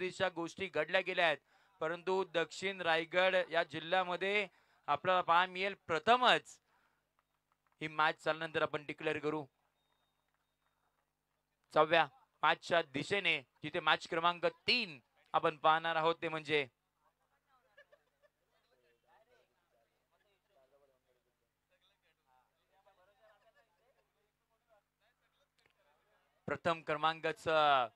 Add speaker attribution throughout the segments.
Speaker 1: पद्धतीच्या गोष्टी घडल्या गेल्या आहेत, परंतु दक्षिण रायगड या जिल्ह्यामध्ये आपल्याला पाहायला मिळेल प्रथमच ही मॅच झाल्यानंतर आपण डिक्लेअर करू 6व्या मॅचच्या दिशेने, जिथे मॅच क्रमांक 3 आपण पाहणार आहोत ते म्हणजे प्रथम क्रमांकाचं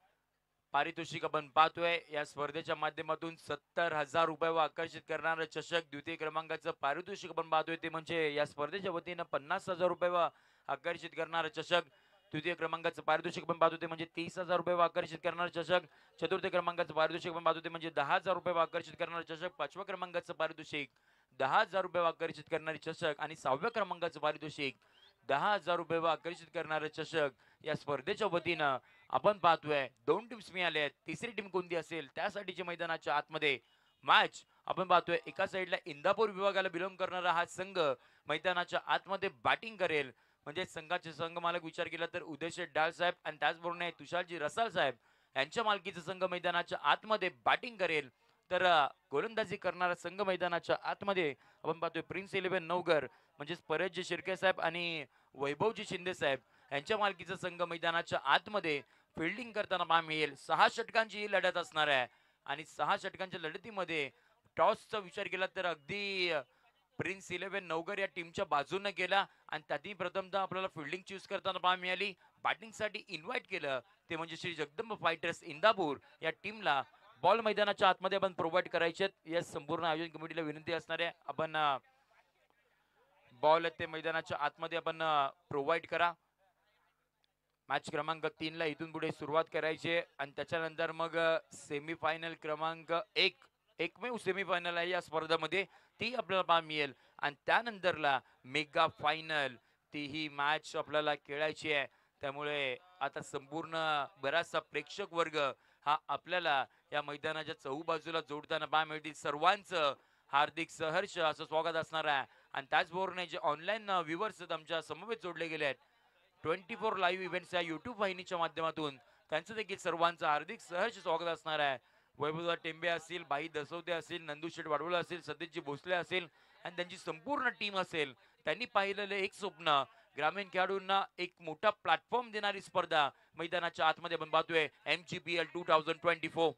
Speaker 1: पारितोषिक आपण पाहतोय या स्पर्धेच्या माध्यमातून 70,000 रुपये व आकर्षित करणारं चषक. द्वितीय क्रमांकाचं पारितोषिक आपण पाहतोय ते म्हणजे या स्पर्धेच्या वतीनं 50,000 रुपये व आकर्षित करणारं चषक. तृतीय क्रमांकाचं पारितोषिक आपण पाहतो ते म्हणजे 30,000 रुपये व आकर्षित करणारं चषक. चतुर्थ क्रमांकाचं पारितोषिक आपण पाहतो ते म्हणजे 10,000 रुपये व आकर्षित करणारं चषक. पाचव्या क्रमांकाचं पारितोषिक 10,000 रुपये व आकर्षित करणारी चषक आणि 6व्या क्रमांकाचं पारितोषिक 10,000 रुपये व आकर्षित करणारं चषक. या स्पर्धेच्या वतीनं आपण पाहतोय दोन टीम्स मिळाले आहेत. तिसरी टीम कोणती असेल त्यासाठीचे मैदानाच्या आतमध्ये मॅच आपण पाहतोय. एका साईडला इंदापूर विभागाला बिलॉंग करणारा हा संघ मैदानाच्या आतमध्ये बॅटिंग करेल. म्हणजे संघाचे संघ मालक विचार केला तर उदयशेठ डाळ साहेब आणि त्याचबरोबर तुषारजी रसाळ साहेब यांच्या मालकीचा संघ मैदानाच्या आतमध्ये बॅटिंग करेल. तर गोलंदाजी करणारा संघ मैदानाच्या आतमध्ये आपण पाहतोय प्रिन्स 11 नवगर म्हणजेच परेशजी शिर्के साहेब आणि वैभवजी शिंदे साहेब यांच्या मालकीचा संघ मैदानाच्या आतमध्ये फिल्डिंग करताना पाहायला मिळेल. 6 षटकांची ही लढत असणार आहे आणि 6 षटकांच्या लढतीमध्ये टॉसचा विचार केला तर अगदी प्रिन्स 11 नवगर या टीमच्या बाजूने गेला आणि त्यातही प्रथमतः आपल्याला फिल्डिंग चूज करताना पाहायला मिळाली. बॅटिंगसाठी इन्व्हाइट केलं ते म्हणजे श्री जगदंब फायटर्स इंदापूर या टीमला बॉल मैदानाच्या आतमध्ये आपण प्रोव्हाइड करायचे. या संपूर्ण आयोजन कमिटीला विनंती असणार आहे आपण बॉल ते मैदानाच्या आतमध्ये आपण प्रोव्हाइड करा. मॅच क्रमांक 3 ला इथून पुढे सुरुवात करायची आणि त्याच्यानंतर मग सेमीफायनल क्रमांक 1 एकमेव सेमीफायनल आहे या स्पर्धेमध्ये ती आपल्याला पाहायला मिळेल आणि त्यानंतरला मेगा फायनल ती ही मॅच आपल्याला खेळायची आहे. त्यामुळे आता संपूर्ण बराचसा प्रेक्षक वर्ग हा आपल्याला या मैदानाच्या चहूबाजूला जोडताना पाहायला मिळतील. सर्वांचं हार्दिक सहर्ष असं स्वागत असणार आहे आणि त्याचबरोबर जे ऑनलाईन व्ह्युअर्स आमच्या समवेत जोडले गेले आहेत 24 लाईव्ह इव्हेंट्स या युट्यूब वाहिनीच्या माध्यमातून त्यांचं देखील सर्वांचं हार्दिक सहर्ष स्वागत असणार आहे. वैभवदा टेंबे असतील, बाई दसवते असतील, नंदू शेठ वाडवळ असेल, सतीशजी भोसले असेल आणि त्यांची संपूर्ण टीम असेल. त्यांनी पाहिलेलं एक स्वप्न ग्रामीण खेळाडूंना एक मोठा प्लॅटफॉर्म देणारी स्पर्धा मैदानाच्या आतमध्ये आपण पाहतोय MGPL 2024.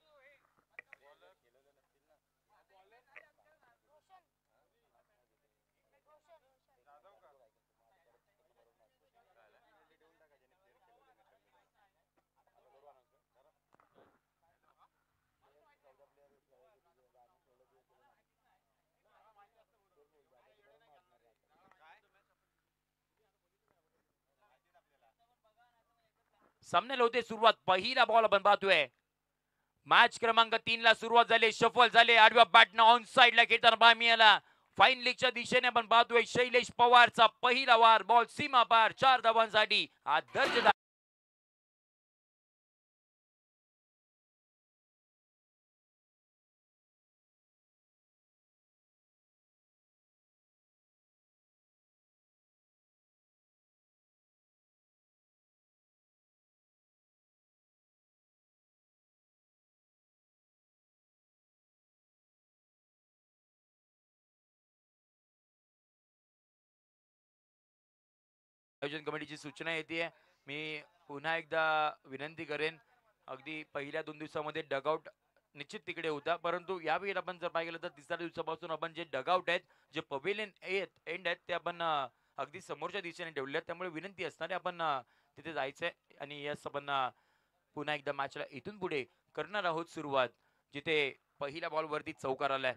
Speaker 1: सामन्याला होते सुरुवात. पहिला बॉल आपण पाहतोय. मॅच क्रमांक 3 ला सुरुवात झाली. शफल झाले. आडव्या बॅटनं ऑन साइडला खेळताना पाहायला मिळाला. फाईन लीगच्या दिशेने आपण पाहतोय शैलेश पवारचा पहिला वार. बॉल सीमा पार 4 धावांसाठी हा दर्जेदार आयोजन कमिटीची सूचना येते. मी पुन्हा एकदा विनंती करेन. अगदी पहिल्या 2 दिवसामध्ये डगआउट निश्चित तिकडे होता, परंतु यावेळी आपण जर पाहिलं तर तिसऱ्या दिवसापासून आपण जे डगआउट आहेत, जे पवेलियन एंड आहेत ते आपण अगदी समोरच्या दिशेने ठेवले आहेत. त्यामुळे विनंती असणार आहे आपण तिथे जायचंय आणि यस आपण पुन्हा एकदा मॅचला इथून पुढे करणार आहोत सुरुवात, जिथे पहिल्या बॉल वरती चौकार आलाय.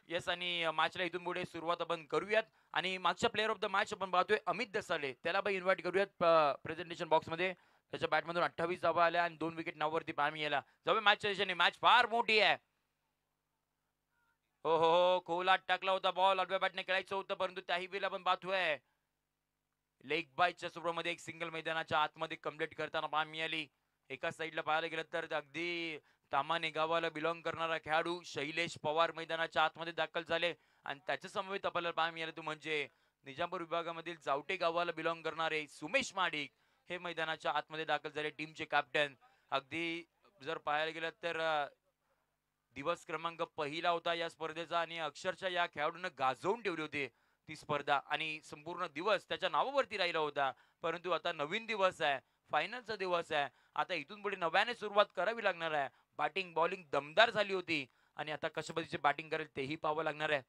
Speaker 1: येस आणि मॅचला इथून पुढे सुरुवात आपण करूयात आणि मागच्या प्लेअर ऑफ द मॅच आपण पाहतोय अमित दसाले. त्याला पण इन्व्हाइट करूयात प्रेझेंटेशन बॉक्स मध्ये. त्याच्या बॅटमधून 28 धावा आल्या आणि 2 विकेट नावावरती पाहायला मिळाला. जाऊया मॅचच्या दिशेने. मॅच फार मोठी आहे. हो हो हो, खोलात टाकला होता बॉल. आडव्या बॅटने खेळायचं होतं, परंतु त्याही वेळेला आपण पाहतोय लेग बायच्या सुरुवातीमध्ये एक सिंगल मैदानाच्या आतमध्ये कंप्लीट करताना पाहायला मिळाली. एका साईडला पाहायला गेलं तर अगदी तामाने गावाला बिलॉंग करणारा खेळाडू शैलेश पवार मैदानाच्या आतमध्ये दाखल झाले आणि त्याच्या समवेत आपल्याला पाहायला मिळालं तो म्हणजे निजामपूर विभागामधील जावटे गावाला बिलॉंग करणारे सुमेश माडिक हे मैदानाच्या आतमध्ये दाखल झाले. टीमचे कॅप्टन अगदी जर पाहायला गेलं तर दिवस क्रमांक पहिला होता या स्पर्धेचा आणि अक्षरशः या खेळाडूंना गाजवून ठेवली होती ती स्पर्धा आणि संपूर्ण दिवस त्याच्या नावावरती राहिला होता. परंतु आता नवीन दिवस आहे, फायनलचा दिवस आहे. आता इथून पुढे नव्याने सुरुवात करावी लागणार आहे. बॅटिंग बॉलिंग दमदार झाली होती आणि आता कशा पद्धतीची बॅटिंग करेल तेही पाहावं लागणार आहे.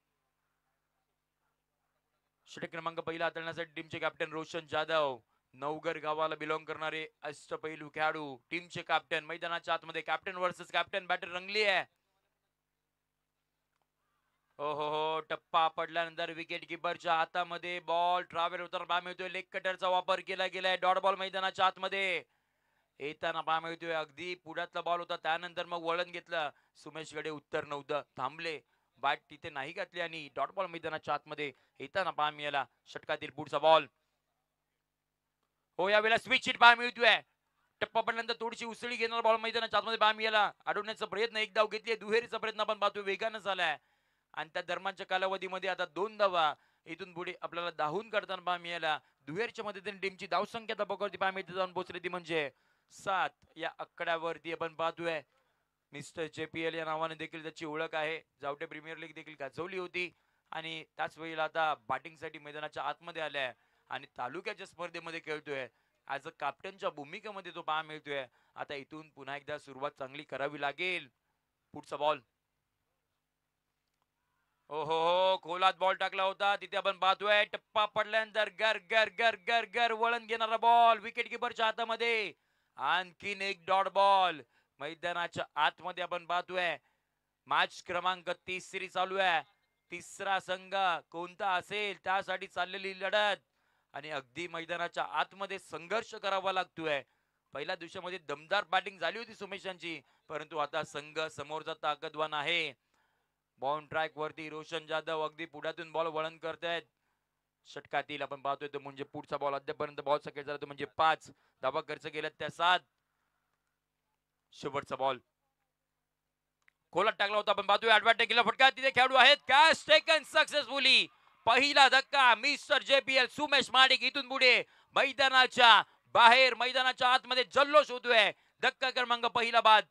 Speaker 1: षटक क्रमांक पहिला हाताळण्यासाठी टीमचे कॅप्टन रोशन जाधव, नवघर गावाला बिलॉंग करणारे अष्टपैलू खेळाडू, टीमचे कॅप्टन मैदानाच्या आतमध्ये कॅप्टन वर्सेस कॅप्टन बॅटर रंगली आहे. हो, टप्पा पडल्यानंतर विकेट किपरच्या हातामध्ये बॉल ट्रॅव्हल होताना पाहा मिळतोय. लेग कटरचा वापर केला गेलाय. डॉट बॉल मैदानाच्या आतमध्ये येताना पाहा मिळतोय. अगदी पुढ्यातला बॉल होता त्यानंतर मग वळण घेतलं. सुमेश गडे उत्तर नव्हतं, थांबले. बॅट तिथे नाही घातली आणि डॉट बॉल मैदानाच्या आतमध्ये येताना पाहा मिळाला. षटकातील पुढचा बॉल. हो, यावेळेला स्विच हिट पाहा मिळतोय. टप्पा पडल्यानंतर थोडीशी उसळी घेणार बॉल मैदानाच्या आतमध्ये पाहा मिळाला. अडवण्याचा प्रयत्न एक धाव घेतली. दुहेरीचा प्रयत्न आपण पाहतोय वेगानं झालाय. आणि त्या दरम्यानच्या कालावधीमध्ये आता 2 धावा इथून पुढे आपल्याला धावून करताना पाहा मिळाला. दुहेरच्या मदतीने टीमची धावसंख्या धाबावरती पाहा मिळते जाऊन पोहोचली ती म्हणजे 7 या आकड्यावरती आपण पाहतोय. मिस्टर JPL या नावाने देखील त्याची ओळख आहे. जावटे प्रीमियर लीग देखील गाजवली होती आणि त्याच वेळेला आता बॅटिंगसाठी मैदानाच्या आतमध्ये आलाय आणि तालुक्याच्या स्पर्धेमध्ये खेळतोय. ऍज अ कॅप्टनच्या भूमिकेमध्ये तो पाहा मिळतोय. आता इथून पुन्हा एकदा सुरुवात चांगली करावी लागेल. पुढचा बॉल. हो, खोलात बॉल टाकला होता तिथे आपण पाहतोय. टप्पा पडल्यानंतर गर गर गर गर गर वळण घेणारा बॉल विकेट किपरच्या हातामध्ये. आणखीन एक डॉट बॉल मैदानाच्या आतमध्ये आपण पाहतोय. मॅच क्रमांक 30 चालू आहे. तिसरा संघ कोणता असेल त्यासाठी चाललेली लढत आणि अगदी मैदानाच्या आतमध्ये संघर्ष करावा लागतोय. पहिल्या दिवसामध्ये दमदार बॅटिंग झाली होती सुमेशांची, परंतु आता संघ समोरचा ताकदवान आहे. बाउंड ट्रॅक वरती रोशन जाधव अगदी पुढ्यातून बॉल वळण करतायत. षटकातील आपण पाहतोय तो म्हणजे पुढचा बॉल. अद्यापर्यंत बॉल सकेट झाला तो म्हणजे 5 धावा खर्च केल्यात त्या 7. शेवटचा बॉल खोलात टाकला होता आपण पाहतोय. ऍडव्हान्टेज केला फटका तिथे खेळाडू आहेत. Catch taken successfully. पहिला धक्का मिस्टर JPL सुमेश माडिक इथून पुढे मैदानाच्या बाहेर मैदानाच्या आतमध्ये जल्लोष होतोय. धक्का क्रमांक पहिला बाद.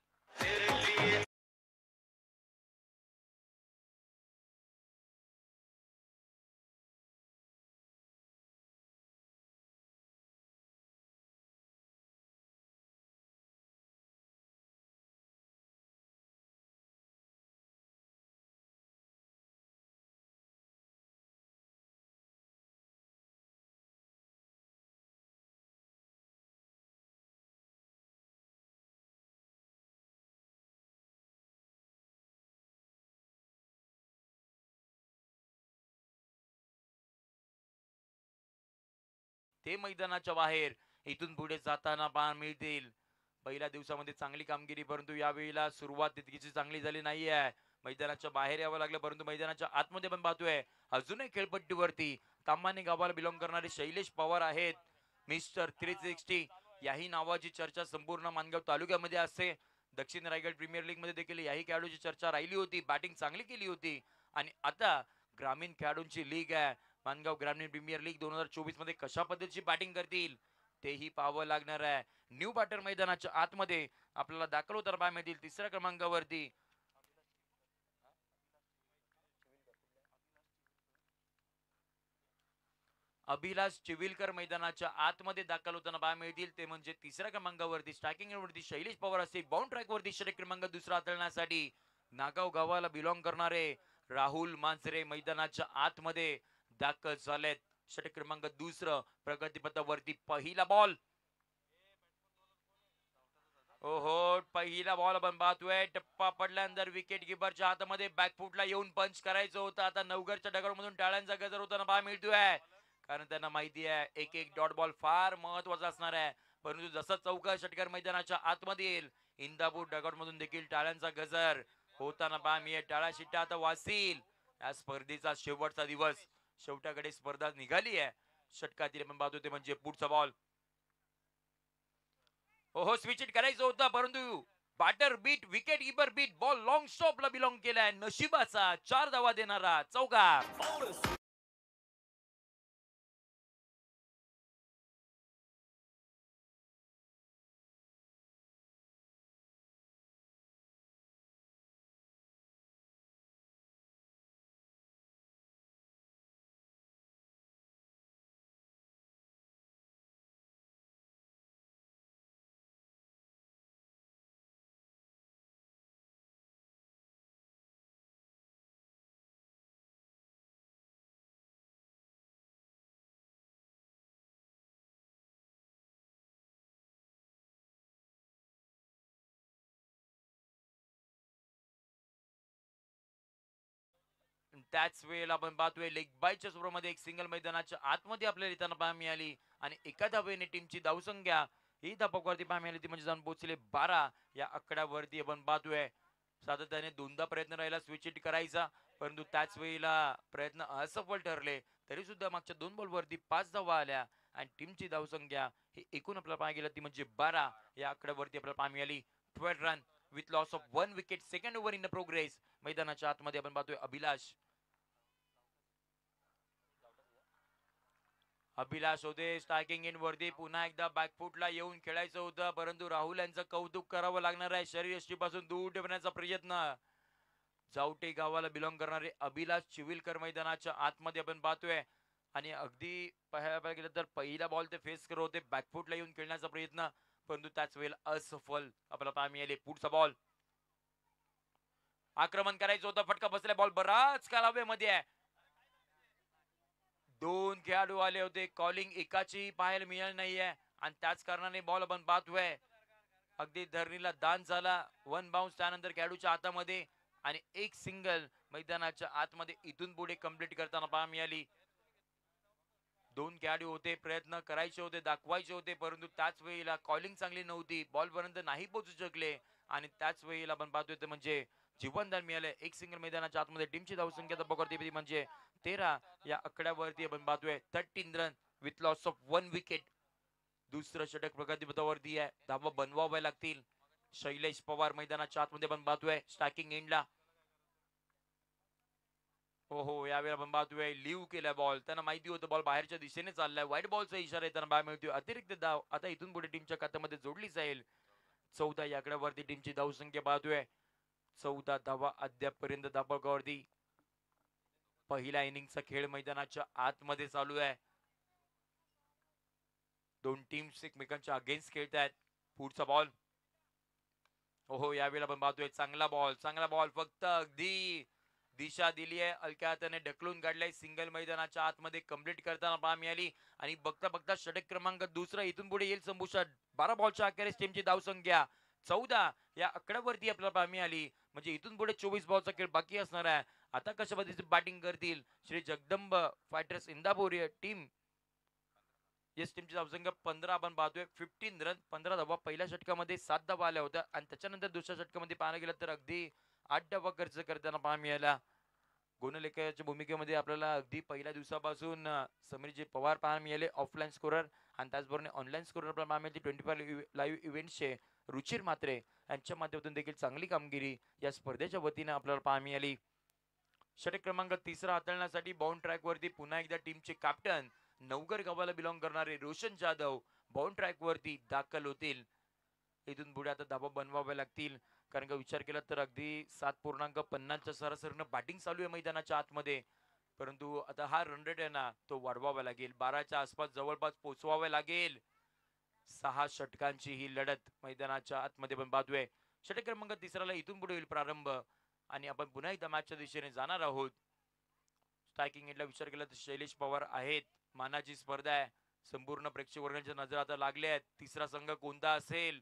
Speaker 1: ते मैदानाच्या बाहेर इथून पुढे जाताना पाहा मिळतील. पहिल्या दिवसामध्ये चांगली कामगिरी, परंतु यावेळेला सुरुवात तितकीशी चांगली झाली नाहीये. मैदानाच्या बाहेर यावं लागलं, परंतु मैदानाच्या आतमध्ये पण पाहतोय अजूनही खेळपट्टीवरती तांबानी गावाला बिलॉंग करणारे शैलेश पवार आहेत. मिस्टर 360 याही नावाची चर्चा संपूर्ण मानगाव तालुक्यामध्ये असते. दक्षिण रायगड प्रीमियर लीग मध्ये देखील याही खेळाडूची चर्चा राहिली होती. बॅटिंग चांगली केली होती आणि आता ग्रामीण खेळाडूंची लीग आहे. मानगाव ग्रामीण प्रीमियर लीग 2024 मध्ये कशा पद्धतीची बॅटिंग करतील तेही पाहावं लागणार आहे. न्यू बॅटर मैदानाच्या आतमध्ये आपल्याला दाखल होताना पाहायला मिळतील. तिसऱ्या क्रमांकावरती अभिलाष चिविलकर मैदानाच्या आतमध्ये दाखल होताना पाहायला मिळतील. ते म्हणजे तिसऱ्या क्रमांकावरती स्ट्रायकिंग वरती शैलेश पवार असतील. बाउंड ट्रॅक वरती षटक क्रमांक दुसरा हाताळण्यासाठी नागाव गावाला बिलॉंग करणारे राहुल मांजरे मैदानाच्या आतमध्ये दाखल झालेत. षटक क्रमांक दुसरं प्रगतीपथावरती पहिला बॉल. पहिला बॉल आपण पाहतोय. टप्पा पडल्यानंतर विकेट किपरच्या हातामध्ये बॅकफुटला येऊन पंच करायचं होतं. आता नवघरच्या दगडमधून टाळ्यांचा गजर होताना पाहा मिळतोय, कारण त्यांना माहिती आहे एक एक डॉट बॉल फार महत्वाचा असणार आहे. परंतु जसं चौका षटकार मैदानाच्या आतमध्ये येईल, इंदापूर डगआउट मधून देखील टाळ्यांचा गजर होताना पहा मिळेल. टाळ्या शिट्ट्या आता वाजतील. या स्पर्धेचा शेवटचा दिवस, शेवटाकडे स्पर्धा निघाली आहे. षटकातील आपण पाहतो ते म्हणजे पुढचा बॉल. स्विच इट करायचं होतं, परंतु batter beat wicket keeper beat ball long स्टॉपला बिलॉंग केलाय. नशिबाचा 4 धावा देणारा चौका. त्याच वेळेला आपण पाहतोय लेग बायच्या स्वरूपामध्ये एक सिंगल मैदानाच्या आतमध्ये आपल्याला येताना पाहायला मिळाली आणि एका धावेने टीमची धावसंख्या ही धापकवरती पाहायला मिळाली ती म्हणजे जाऊन पोहोचले 12 या आकड्यावरती आपण पाहतोय. सातत्याने दोनदा प्रयत्न राहिला स्विच हिट करायचा, परंतु त्याच वेळेला प्रयत्न असफल ठरले. तरी सुद्धा मागच्या 2 बॉलवरती 5 धावा आल्या आणि टीमची धावसंख्या ही एकूण आपल्याला पाहायला गेलं ती म्हणजे 12 या आकड्यावरती आपल्याला पाहायला मिळाली. 12 run with loss of 1 wicket. Second over in the progress. मैदानाच्या आतमध्ये आपण पाहतोय अभिलाष होते स्ट्रायकिंग इन वरती पुन्हा एकदा बॅकफुटला येऊन खेळायचं होतं, परंतु राहुल यांचं कौतुक करावं लागणार आहे. शरीरयष्टीपासून दूर ठेवण्याचा प्रयत्न. जावटे गावाला बिलॉंग करणारे अभिलाष चिविलकर मैदानाच्या आतमध्ये आपण पाहतोय आणि अगदी पाहायला गेलं तर पहिला बॉल ते फेस करत होते, बॅकफुटला येऊन खेळण्याचा प्रयत्न, परंतु त्याच वेळेला असफल आपल्याला पाहायला मिळाले. पुढचा बॉल आक्रमण करायचं होतं, फटका बसला, बॉल बराच काल हवेमध्ये आहे. 2 खेळाडू आले होते, कॉलिंग एकाची पाहायला मिळाली नाहीये आणि त्याच कारणाने बॉल आपण पाहतोय अगदी धरणीला दान झाला. 1 बाउन्स त्यानंतर खेळाडूच्या हातामध्ये आणि एक सिंगल मैदानाच्या आतमध्ये इथून पुढे कंप्लीट करताना पाहायला मिळाली. 2 खेळाडू होते, प्रयत्न करायचे होते, दाखवायचे होते, परंतु त्याच वेळेला कॉलिंग चांगली नव्हती, बॉल पर्यंत नाही पोहोचू शकले आणि त्याच वेळेला आपण पाहतोय ते म्हणजे जीवनदान मिळालंय. एक सिंगल मैदानाच्या आतमध्ये टीमची धावसंख्या पकडते म्हणजे 13 या आकड्यावरती आपण पाहतोय. 13 run with loss of 1 wicket. दुसरं षटक प्रगतीपथावरती आहे, धावा बनवाव्या लागतील. शैलेश पवार मैदानाच्या आतमध्ये पण पाहतोय स्ट्रायकिंग एंडला. हो हो, यावेळेला आपण पाहतोय लिव्ह केलाय बॉल, त्यांना माहिती होतं बॉल बाहेरच्या दिशेने चाललाय. व्हाईट बॉलचा इशारा येताना बाहेर मिळतोय. अतिरिक्त धाव आता इथून पुढे टीमच्या खात्यामध्ये जोडली जाईल. 14 या आकड्यावरती टीमची धावसंख्या पाहतोय. 14 धावा अद्यापपर्यंत धापकावरती. पहिल्या इनिंगचा खेळ मैदानाच्या आतमध्ये चालू आहे. दोन टीम्स एकमेकांच्या अगेन्स्ट खेळत आहेत. पुढचा बॉल हो यावेळेला आपण पाहतोय चांगला बॉल फक्त अगदी दिशा दिली आहे, हलक्या हाताने ढकलून काढलाय. सिंगल मैदानाच्या आतमध्ये कंप्लीट करताना पहा मिळाली आणि बघता बघता षटक क्रमांक दुसरा इथून पुढे येईल संपुष्टात. 12 बॉलच्या अखेरीस टीमची धावसंख्या 14 या आकड्यावरती आपल्याला पहा मिळाली. म्हणजे इथून पुढे 24 बॉलचा खेळ बाकी असणार आहे. आता कशा पद्धतीची बॅटिंग करतील Shri Jagdamb fighters Indapur team. Yes, टीमची धावसंख्या 15 आपण पाहतोय. 15 रन 15 धावा. पहिल्या षटकामध्ये 7 धावा आल्या होत्या आणि त्याच्यानंतर दुसऱ्या षटकामध्ये पाहायला गेलं तर अगदी 8 धावा खर्च करताना पहा मिळाला. गुणलेखकाच्या भूमिकेमध्ये आपल्याला अगदी पहिल्या दिवसापासून समीरजी पवार पाहायला मिळाले ऑफलाईन स्कोरर आणि त्याचबरोबर ऑनलाईन स्कोरर पाहायला मिळाली. 25 लाईव्ह इव्हेंट्सचे रुचिर मात्रे यांच्या माध्यमातून देखील चांगली कामगिरी या स्पर्धेच्या वतीने आपल्याला पाहायला मिळाली. षटक क्रमांक तिसरा हाताळण्यासाठी बाउंड ट्रॅक वरती पुन्हा एकदा टीमचे कॅप्टन नवगर गावाला बिलॉंग करणारे रोशन जाधव बाउंड ट्रॅक वरती दाखल होतील. इथून पुढे आता धाबा बनवावे लागतील, कारण का विचार केला तर अगदी 7.50च्या सरासरीनं बॅटिंग चालू आहे मैदानाच्या आतमध्ये, परंतु आता हा रन रेट आहे ना तो वाढवावा लागेल. 12च्या आसपास जवळपास पोहोचवावे लागेल. 6 षटकांची ही लढत मैदानाच्या आतमध्ये पण पाहतोय. षटक क्रमांक तिसऱ्याला इथून पुढे होईल प्रारंभ आणि आपण पुन्हा एकदा मॅचच्या दिशेने जाणार आहोत. स्ट्रायकिंग एंडला विचार केला तर शैलेश पवार आहेत. मानाची स्पर्धा आहे, संपूर्ण प्रेक्षक वर्गांच्या नजर आता लागल्या आहेत. तिसरा संघ कोणता असेल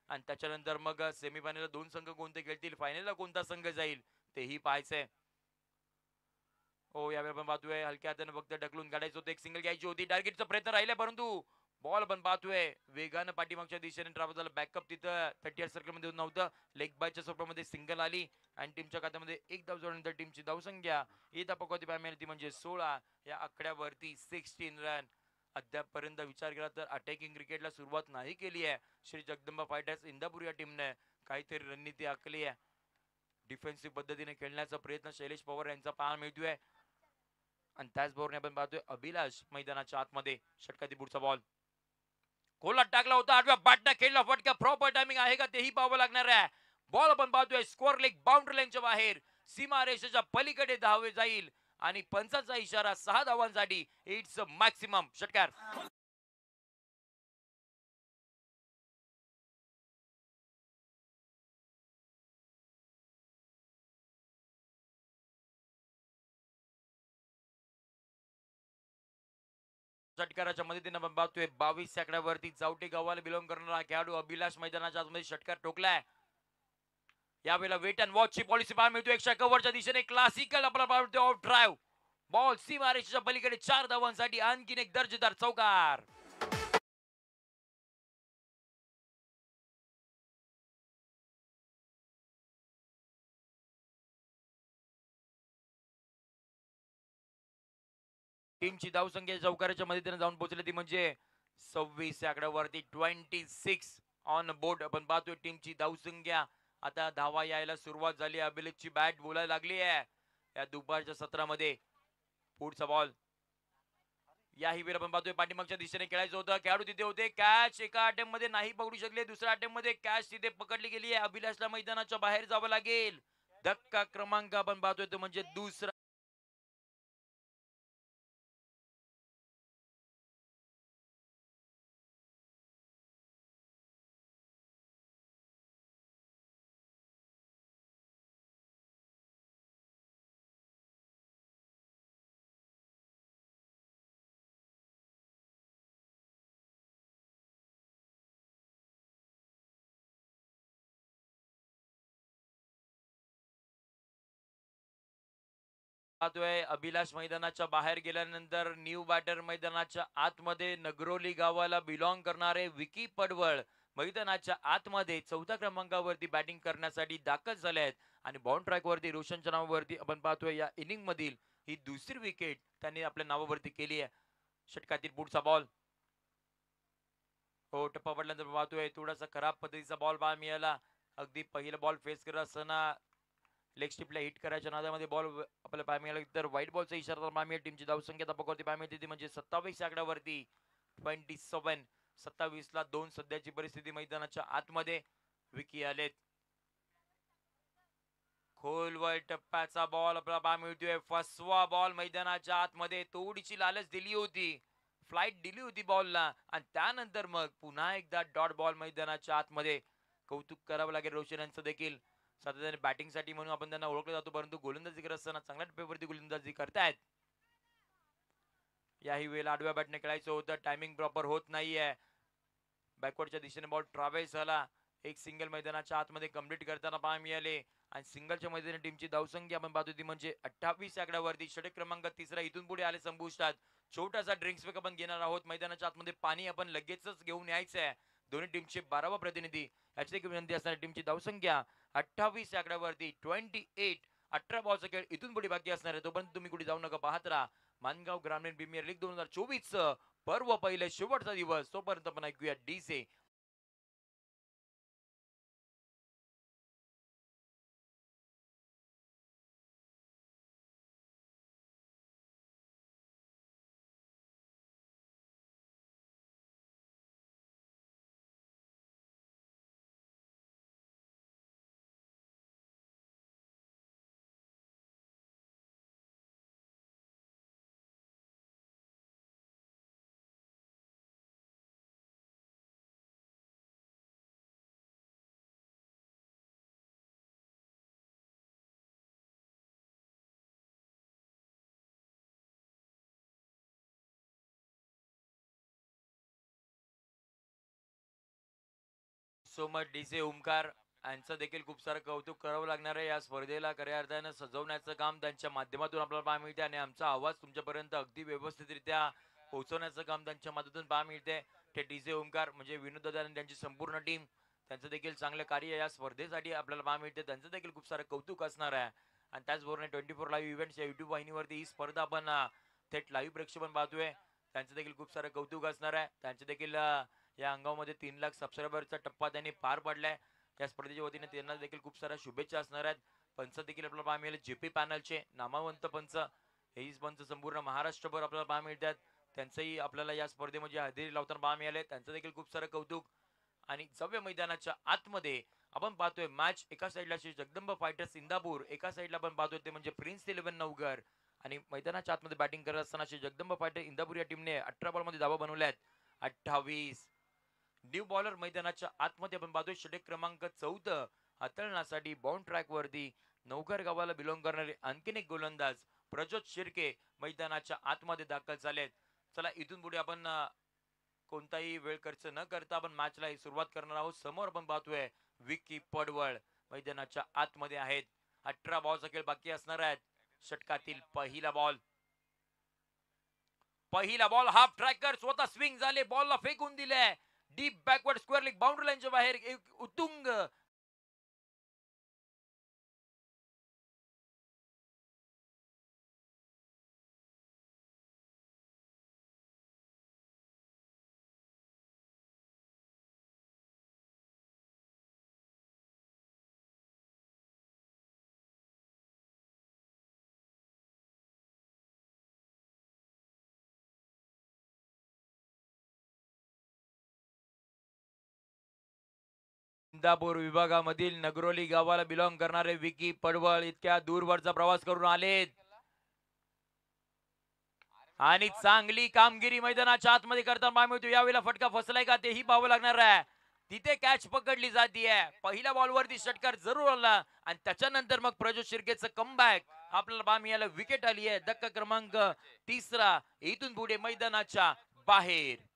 Speaker 1: आणि त्याच्यानंतर मग सेमीफायनल 2 संघ कोणते खेळतील, फायनलला कोणता संघ जाईल तेही पाहायचंय. हो यावेळी आपण पाहतोय हलक्या हाताने फक्त ढकलून काढायचं होतं, एक सिंगल घ्यायची होती, टार्गेटचा प्रयत्न राहिला, परंतु बॉल पण पाहतोय वेगानं पाठीमागच्या दिशेने ट्रॅव्हल झाला. बॅकअप तिथं 30 सर्कल मध्ये नव्हतं. लेग बायच्या स्वरूपामध्ये सिंगल आली आणि टीमच्या खात्यामध्ये एक धाव जोडल्यानंतर टीमची धावसंख्या येता पकवती पाहायला ती म्हणजे 16 या आकड्यावरती 16 रन. अद्यापपर्यंत विचार केला तर अटॅकिंग क्रिकेटला सुरुवात नाही केली आहे श्री जगदंबा फायटर्स इंदापूर या टीमने. काहीतरी रणनीती आखली आहे. डिफेन्सिव्ह पद्धतीने खेळण्याचा प्रयत्न शैलेश पवार यांचा पाहायला मिळतोय आणि त्याचबरोबर आपण पाहतोय अभिलाष मैदानाच्या आतमध्ये. षटकातील पुढचा बॉल कोला टाकला होता, आठव्या बॅटने खेळला फटका. प्रॉपर टायमिंग आहे का तेही पाहावं लागणार आहे. बॉल आपण पाहतोय स्कोअर लेग बाउंड्री लाईनच्या बाहेर, सीमा रेषेच्या पलीकडे धावे जाईल आणि पंचाचा इशारा 6 धावांसाठी. It's maximum. षटकार षटकाराच्या मदतीने आपण पाहतोय 22 आकड्यावरती चावटे गावाला बिलॉंग करणारा खेळाडू अभिलाष मैदानाच्या आतमध्ये षटकार ठोकलाय. यावेळेला वेट अँड वॉच ची पॉलिसी पाहायला मिळतो. एक्स्ट्रा कव्हरच्या दिशेने क्लासिकल आपला पाहायला मिळतो. ऑफ ड्राईव्ह बॉल सीमारेषेच्या पलीकडे 4 धावांसाठी आणखीन एक दर्जेदार चौकार. टीमची धावसंख्या चौकाराच्या मदतीने जाऊन पोहोचली ती म्हणजे 26 या आकड्यावरती 26 ऑन बोर्ड. आपण पाहतोय टीमची धावसंख्या आता धावा यायला सुरुवात झाली. अभिलेखची बॅट बोलायला लागली आहे या दुपारच्या सत्रामध्ये. पुढचा बॉल याही वेळेला आपण पाहतोय पाठीमागच्या दिशेने खेळायचं होतं. खेळाडू तिथे होते. कॅच एका अटेम्प्ट मध्ये नाही पकडू शकले. दुसऱ्या अटेम्प्ट मध्ये कॅच तिथे पकडली गेली आहे. अभिलाषला मैदानाच्या बाहेर जावं लागेल. धक्का क्रमांक आपण पाहतोय तो म्हणजे दुसरा. पाहतोय अभिलाष मैदानाच्या बाहेर गेल्यानंतर न्यू बॅटर मैदानाच्या आतमध्ये नगरोली गावाला बिलॉंग करणारे विकी पडवळ मैदानाच्या आतमध्ये 4थ्या क्रमांकावरती बॅटिंग करण्यासाठी दाखल झाले आहेत. आणि बॉन्ड ट्रॅक वरती रोशनच्या नावावरती आपण पाहतोय या इनिंग मधील ही दुसरी विकेट त्यांनी आपल्या नावावरती केली आहे. षटकातील पुढचा बॉल हो टप्पा पडल्यानंतर पाहतोय थोडासा खराब पद्धतीचा बॉल पाहायला मिळाला. अगदी पहिला बॉल फेस करत असताना लेग स्टिपला हिट करायच्या नादामध्ये बॉल आपल्याला पाहायला मिळाला. तर व्हाईट बॉलचा इशारा पाहायला मिळेल. टीमची धावसंख्या तपावरती पाहायला मिळते ती म्हणजे 27 आकड्यावरती 27. 27 ला 2 सध्याची परिस्थिती मैदानाच्या आतमध्ये. विकी आलेत. खोलवर टप्प्याचा बॉल आपल्याला पाहायला मिळतोय. फसवा बॉल मैदानाच्या आतमध्ये. थोडीशी लालच दिली होती, फ्लाइट दिली होती बॉलला आणि त्यानंतर मग पुन्हा एकदा डॉट बॉल मैदानाच्या आतमध्ये. कौतुक करावं लागेल रोशन यांचं देखील. सातत्याने बॅटिंग साठी म्हणून आपण त्यांना ओळखलं जातो, परंतु गोलंदाजी करत असताना चांगल्या टप्प्यावरती गोलंदाजी करतायत. याही वेळेला आडव्या बॅटने खेळायचं होतं. टायमिंग प्रॉपर होत नाहीये. बॅकवर्डच्या दिशेने बॉल ट्रॅव्हल्स झाला. एक सिंगल मैदानाच्या आतमध्ये कंप्लीट करताना पाहायला मिळाले. आणि सिंगलच्या मैदानी टीमची धावसंख्या आपण पाहतो ती म्हणजे 28 आकड्यावरती. षटक क्रमांक तिसरा इथून पुढे आले संपुष्टात. छोटासा ड्रिंक्स ब्रेक आपण घेणार आहोत. मैदानाच्या आतमध्ये पाणी आपण लगेचच घेऊन यायचं आहे. दोन्ही टीमचे 12वा प्रतिनिधी याची एक विनंती असणार. टीमची धावसंख्या 28 आकड्यावरती 28. 18 बॉलचा खेळ इथून पुढे बाकी असणार आहे. तोपर्यंत तुम्ही कुठे जाऊ नका, पाहत राहा मानगाव ग्रामीण प्रीमियर लीग 2024 पर्व पहिले शेवटचा दिवस. तोपर्यंत आपण ऐकूया DJ. So much DJ Omkar यांचं देखील खूप सारं कौतुक करावं लागणार आहे. या स्पर्धेला खऱ्या अर्थानं सजवण्याचं काम त्यांच्या माध्यमातून आपल्याला पाहायला मिळते आणि आमचा आवाज तुमच्यापर्यंत अगदी व्यवस्थितरित्या पोहोचवण्याचं काम त्यांच्या माध्यमातून पाहायला मिळते. ते डीजे ओमकार म्हणजे विनोद दादा आणि त्यांची संपूर्ण टीम, त्यांचं देखील चांगलं कार्य या स्पर्धेसाठी आपल्याला पाहायला मिळते. त्यांचं देखील खूप सारं कौतुक असणार आहे. आणि त्याचबरोबर 24 लाईव्ह इव्हेंट्स या युट्यूब वाहिनीवरती ही स्पर्धा आपण थेट लाईव्ह प्रेक्षेपण पाहतोय. त्यांचं देखील खूप सारं कौतुक असणार आहे. त्यांचे देखील या अंगामध्ये 3 लाख सबस्क्रायबरचा टप्पा त्यांनी पार पडलाय. या स्पर्धेच्या वतीने त्यांना देखील खूप साऱ्या शुभेच्छा असणार आहेत. पंच देखील आपल्याला पाहायला मिळेल. जेपी पॅनलचे नामवंत पंच, हेही पंच संपूर्ण महाराष्ट्रभर आपल्याला पाहायला मिळतात. त्यांचंही आपल्याला या स्पर्धेमध्ये हजेरी लावताना पाहायला मिळाले. त्यांचं देखील खूप सारं कौतुक. आणि जव्य मैदानाच्या आतमध्ये आपण पाहतोय मॅच एका साईडला श्री जगदंबा फायटर्स इंदापूर, एका साईडला आपण पाहतोय ते म्हणजे प्रिन्स 11 नवघर. आणि मैदानाच्या आतमध्ये बॅटिंग करत असताना श्री जगदंबा फायटर इंदापूर या टीमने 18 बॉलमध्ये धावा बनवल्यात 28. न्यू बॉलर मैदानाच्या आतमध्ये आपण पाहतोय षटक क्रमांक 14 हाताळण्यासाठी बाउंड ट्रॅक वरती नवघर गावाला बिलॉंग करणारे आणखीन एक गोलंदाज प्रज्योत शिर्के मैदानाच्या आतमध्ये दाखल झालेत. चला इथून पुढे आपण कोणताही वेळ खर्च न करता आपण मॅचला सुरुवात करणार आहोत. समोर आपण पाहतोय विकी पडवळ मैदानाच्या आतमध्ये आहेत. 18 बॉलचा खेळ बाकी असणार आहेत. षटकातील पहिला बॉल हाफ ट्रॅकर स्वतः स्विंग झाले, बॉलला फेकून दिले deep backward square leg boundary लाईनच्या बाहेर. एक उत्तुंग इंदापूर विभागामधील नगरोली गावाला बिलॉंग करणारे विकी पडवळ इतक्या दूरवरचा प्रवास करून आलेत आणि चांगली कामगिरी मैदानाच्या आतमध्ये करताना पाहायला मिळतो. यावेळेला फटका फसलाय का तेही पाहावं लागणार आहे. तिथे कॅच पकडली जातीये. पहिल्या बॉलवरती षटकार जरूर आला आणि त्याच्यानंतर मग प्रज्योत शिर्केचं कमबॅक आपल्याला पाहायला मिळालं. विकेट आली आहे. धक्का क्रमांक 3 इथून पुढे मैदानाच्या बाहेर.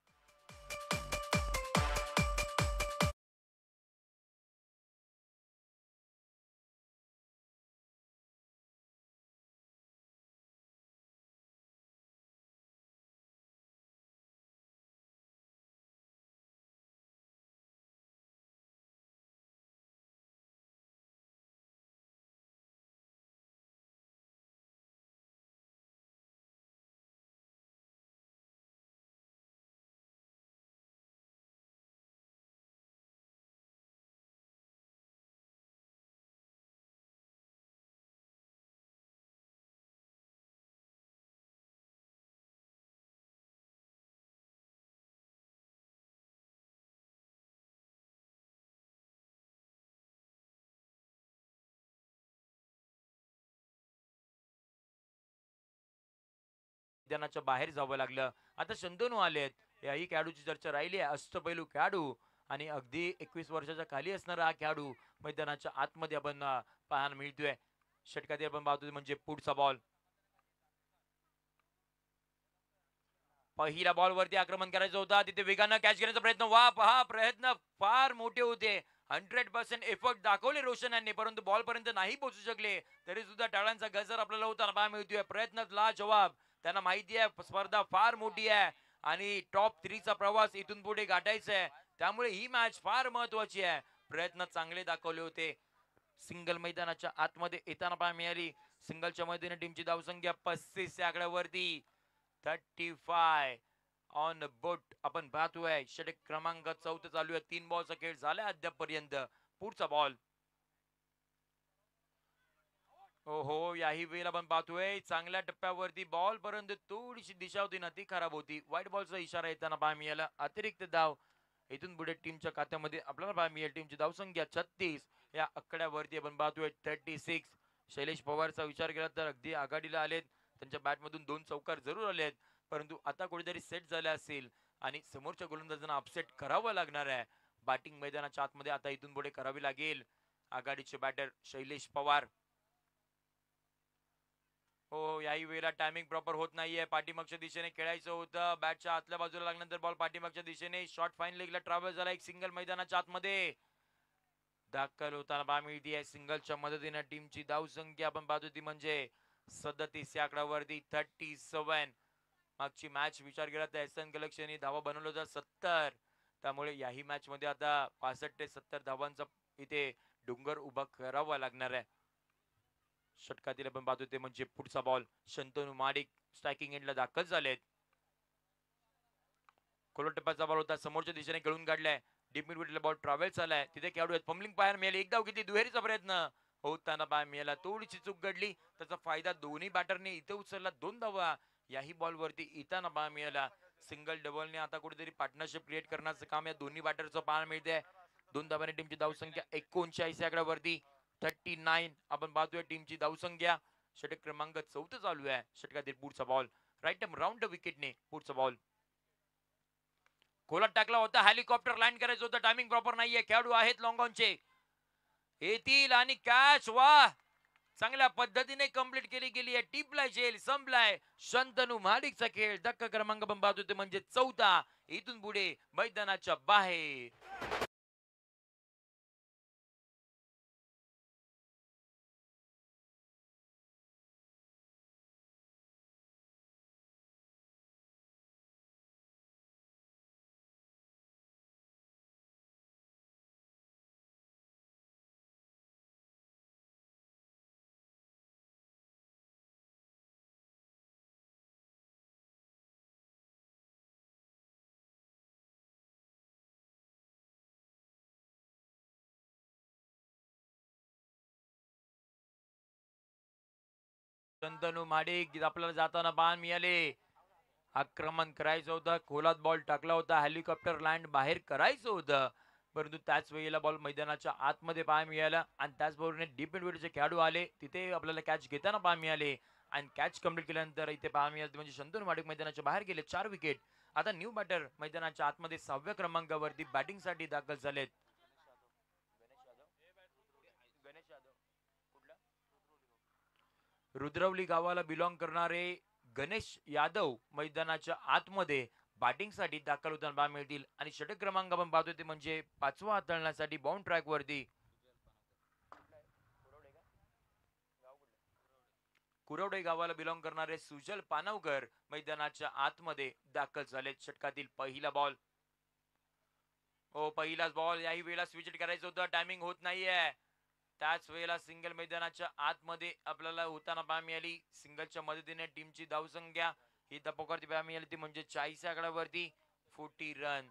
Speaker 1: मैदानाच्या बाहेर जावं लागलं. आता शंतनू आलेत. याही खेळाडूची चर्चा राहिली आहे. अष्टपैलू खेळाडू आणि अगदी 21 वर्षाच्या खाली असणारा हा खेळाडू मैदानाच्या आतमध्ये आपण पाहायला मिळतोय. षटकातील आपण पाहतोय म्हणजे पुढचा बॉल. पहिल्या बॉलवरती आक्रमण करायचं होता. तिथे वेगानं कॅच घेण्याचा प्रयत्न. वा पहा, प्रयत्न फार मोठे होते. 100% एफर्ट दाखवले रोशन यांनी, परंतु बॉल पर्यंत नाही पोहोचू शकले. तरी सुद्धा टाळ्यांचा गजर आपल्याला होताना पाहायला मिळतोय. प्रयत्न लाजवाब. त्यांना माहिती आहे स्पर्धा फार मोठी आहे आणि टॉप 3 चा प्रवास इथून पुढे गाठायचा आहे. त्यामुळे ही मॅच फार महत्वाची आहे. प्रयत्न चांगले दाखवले होते. सिंगल मैदानाच्या आतमध्ये येताना पाहायला मिळाली. सिंगलच्या मदतीने टीमची धावसंख्या 35 या आकड्यावरती. 35 ऑन बोट आपण पाहतोय. षटक क्रमांक 4 चालू आहे. 3 बॉलचा खेळ झाला अद्यापर्यंत. पुढचा बॉल. हो, याही वेळेला आपण पाहतोय चांगल्या टप्प्यावरती बॉल परंतु थोडीशी दिशा होती ना ती खराब होती. व्हाईट बॉलचा इशारा येताना पाहायला मिळाला. अतिरिक्त धाव इथून पुढे टीमच्या खात्यामध्ये आपल्याला पाहायला मिळेल. टीमची धावसंख्या 36 या आकड्यावरती आपण पाहतोय. 36. शैलेश पवारचा विचार केला तर अगदी आघाडीला आलेत. त्यांच्या बॅटमधून 2 चौकार जरूर आलेत, परंतु आता कुठेतरी सेट झाले असेल आणि समोरच्या गोलंदाजांना अपसेट करावं लागणार आहे. बॅटिंग मैदानाच्या आतमध्ये आता इथून पुढे करावी लागेल. आघाडीचे बॅटर शैलेश पवार. हो, याही वेळेला टायमिंग प्रॉपर होत नाहीये. पाठीमागच्या दिशेने खेळायचं होतं. बॅटच्या आतल्या बाजूला लागल्यानंतर बॉल पाठीमागच्या दिशेने शॉर्ट फाईन लेगला ट्रॅव्हल झाला. एक सिंगल मैदानाच्या आतमध्ये दाखल होताना पाहायला मिळते. सिंगलच्या मदतीने टीमची धाव संख्या आपण पाहतो ती म्हणजे 37 या आकड्यावरती. 37. मागची मॅच विचार केला तर एस एन कलेक्शन धावा बनवलं होतं 70. त्यामुळे याही मॅच मध्ये आता 65 ते 70 धावांचा इथे डोंगर उभा करावा लागणार आहे. षटकातील आपण पाहतो ते म्हणजे पुढचा बॉल. शंतनू माडिक स्ट्रायकिंग एंडला दाखल झालेत. खोलट टप्प्याचा बॉल होता. समोरच्या दिशेने खेळून काढलाय. Deep mid Birla ball travel झालाय. तिथे खेळाडू आहेत. पम्बलिंग पाहायला मिळाली. एक धाव घेतली. दुहेरीचा प्रयत्न होताना पाहायला मिळाला. थोडीशी चूक घडली. त्याचा फायदा दोन्ही बॅटरने इथे उचलला. 2 धावा याही बॉल वरती येताना पाहायला मिळाला. सिंगल डबलने आता कुठेतरी पार्टनरशिप क्रिएट करण्याचं काम या दोन्ही बॅटरचं पाहायला मिळतंय. 2 धावांनी टीमची धावसंख्या 39 आकड्यावरती. 39 आपण पाहतोय टीमची धावसंख्या. षटक क्रमांक 4 चालू आहे. षटकातील पुढचा बॉल. राईट राऊंड विकेटने पुढचा बॉल. खोलात टाकला होता. हेलिकॉप्टर लँड करायचं होतं. टायमिंग प्रॉपर नाहीये. खेळाडू आहेत लॉंग ऑनचे. येतील आणि कॅच. वा, चांगल्या पद्धतीने कंप्लीट केली गेली आहे. टिपलाय जेल संपलाय. शंतनू महाडिकचा खेळ. धक्का क्रमांक आपण पाहतो ते म्हणजे 4. इथून पुढे मैदानाच्या बाहेर. शंतनू माडिक आपल्याला जाताना पाहायला मिळाले. आक्रमण करायचं होतं, खोलात बॉल टाकला होता, हेलिकॉप्टर लँड बाहेर करायचं होतं, परंतु त्याच वेळेला बॉल मैदानाच्या आतमध्ये पाहायला मिळाला आणि त्याचबरोबर डीप मिडविडचे खेळाडू आले, तिथे आपल्याला कॅच घेताना पाहायला मिळाले आणि कॅच कंप्लीट केल्यानंतर इथे पाहायला मिळाले म्हणजे शंतनू माडिक मैदानाच्या बाहेर गेले. 4 विकेट. आता न्यू बॅटर मैदानाच्या आतमध्ये 6व्या क्रमांकावरती बॅटिंगसाठी दाखल झालेत. रुद्रवली गावाला बिलॉंग करणारे गणेश यादव मैदानाच्या आतमध्ये बॅटिंगसाठी दाखल होताना पाहायला मिळतील आणि षटक क्रमांक आपण पाहतोय ते म्हणजे 5वा हाताळण्यासाठी बाउंड ट्रॅक वरती कुरवडे गावाला बिलॉंग करणारे सुजल पानवकर मैदानाच्या आतमध्ये दाखल झाले. षटकातील पहिला बॉल. हो, पहिलाच बॉल. याही वेळेला स्विच करायचं होतं, टायमिंग होत नाहीये. त्याच वेळेला सिंगल मैदानाच्या आतमध्ये आपल्याला होताना पाहायला मिळाली. सिंगलच्या मदतीने टीमची धावसंख्या ही धपोकारती पाहायला मिळाली ती म्हणजे 40 आकड्यावरती 40 रन.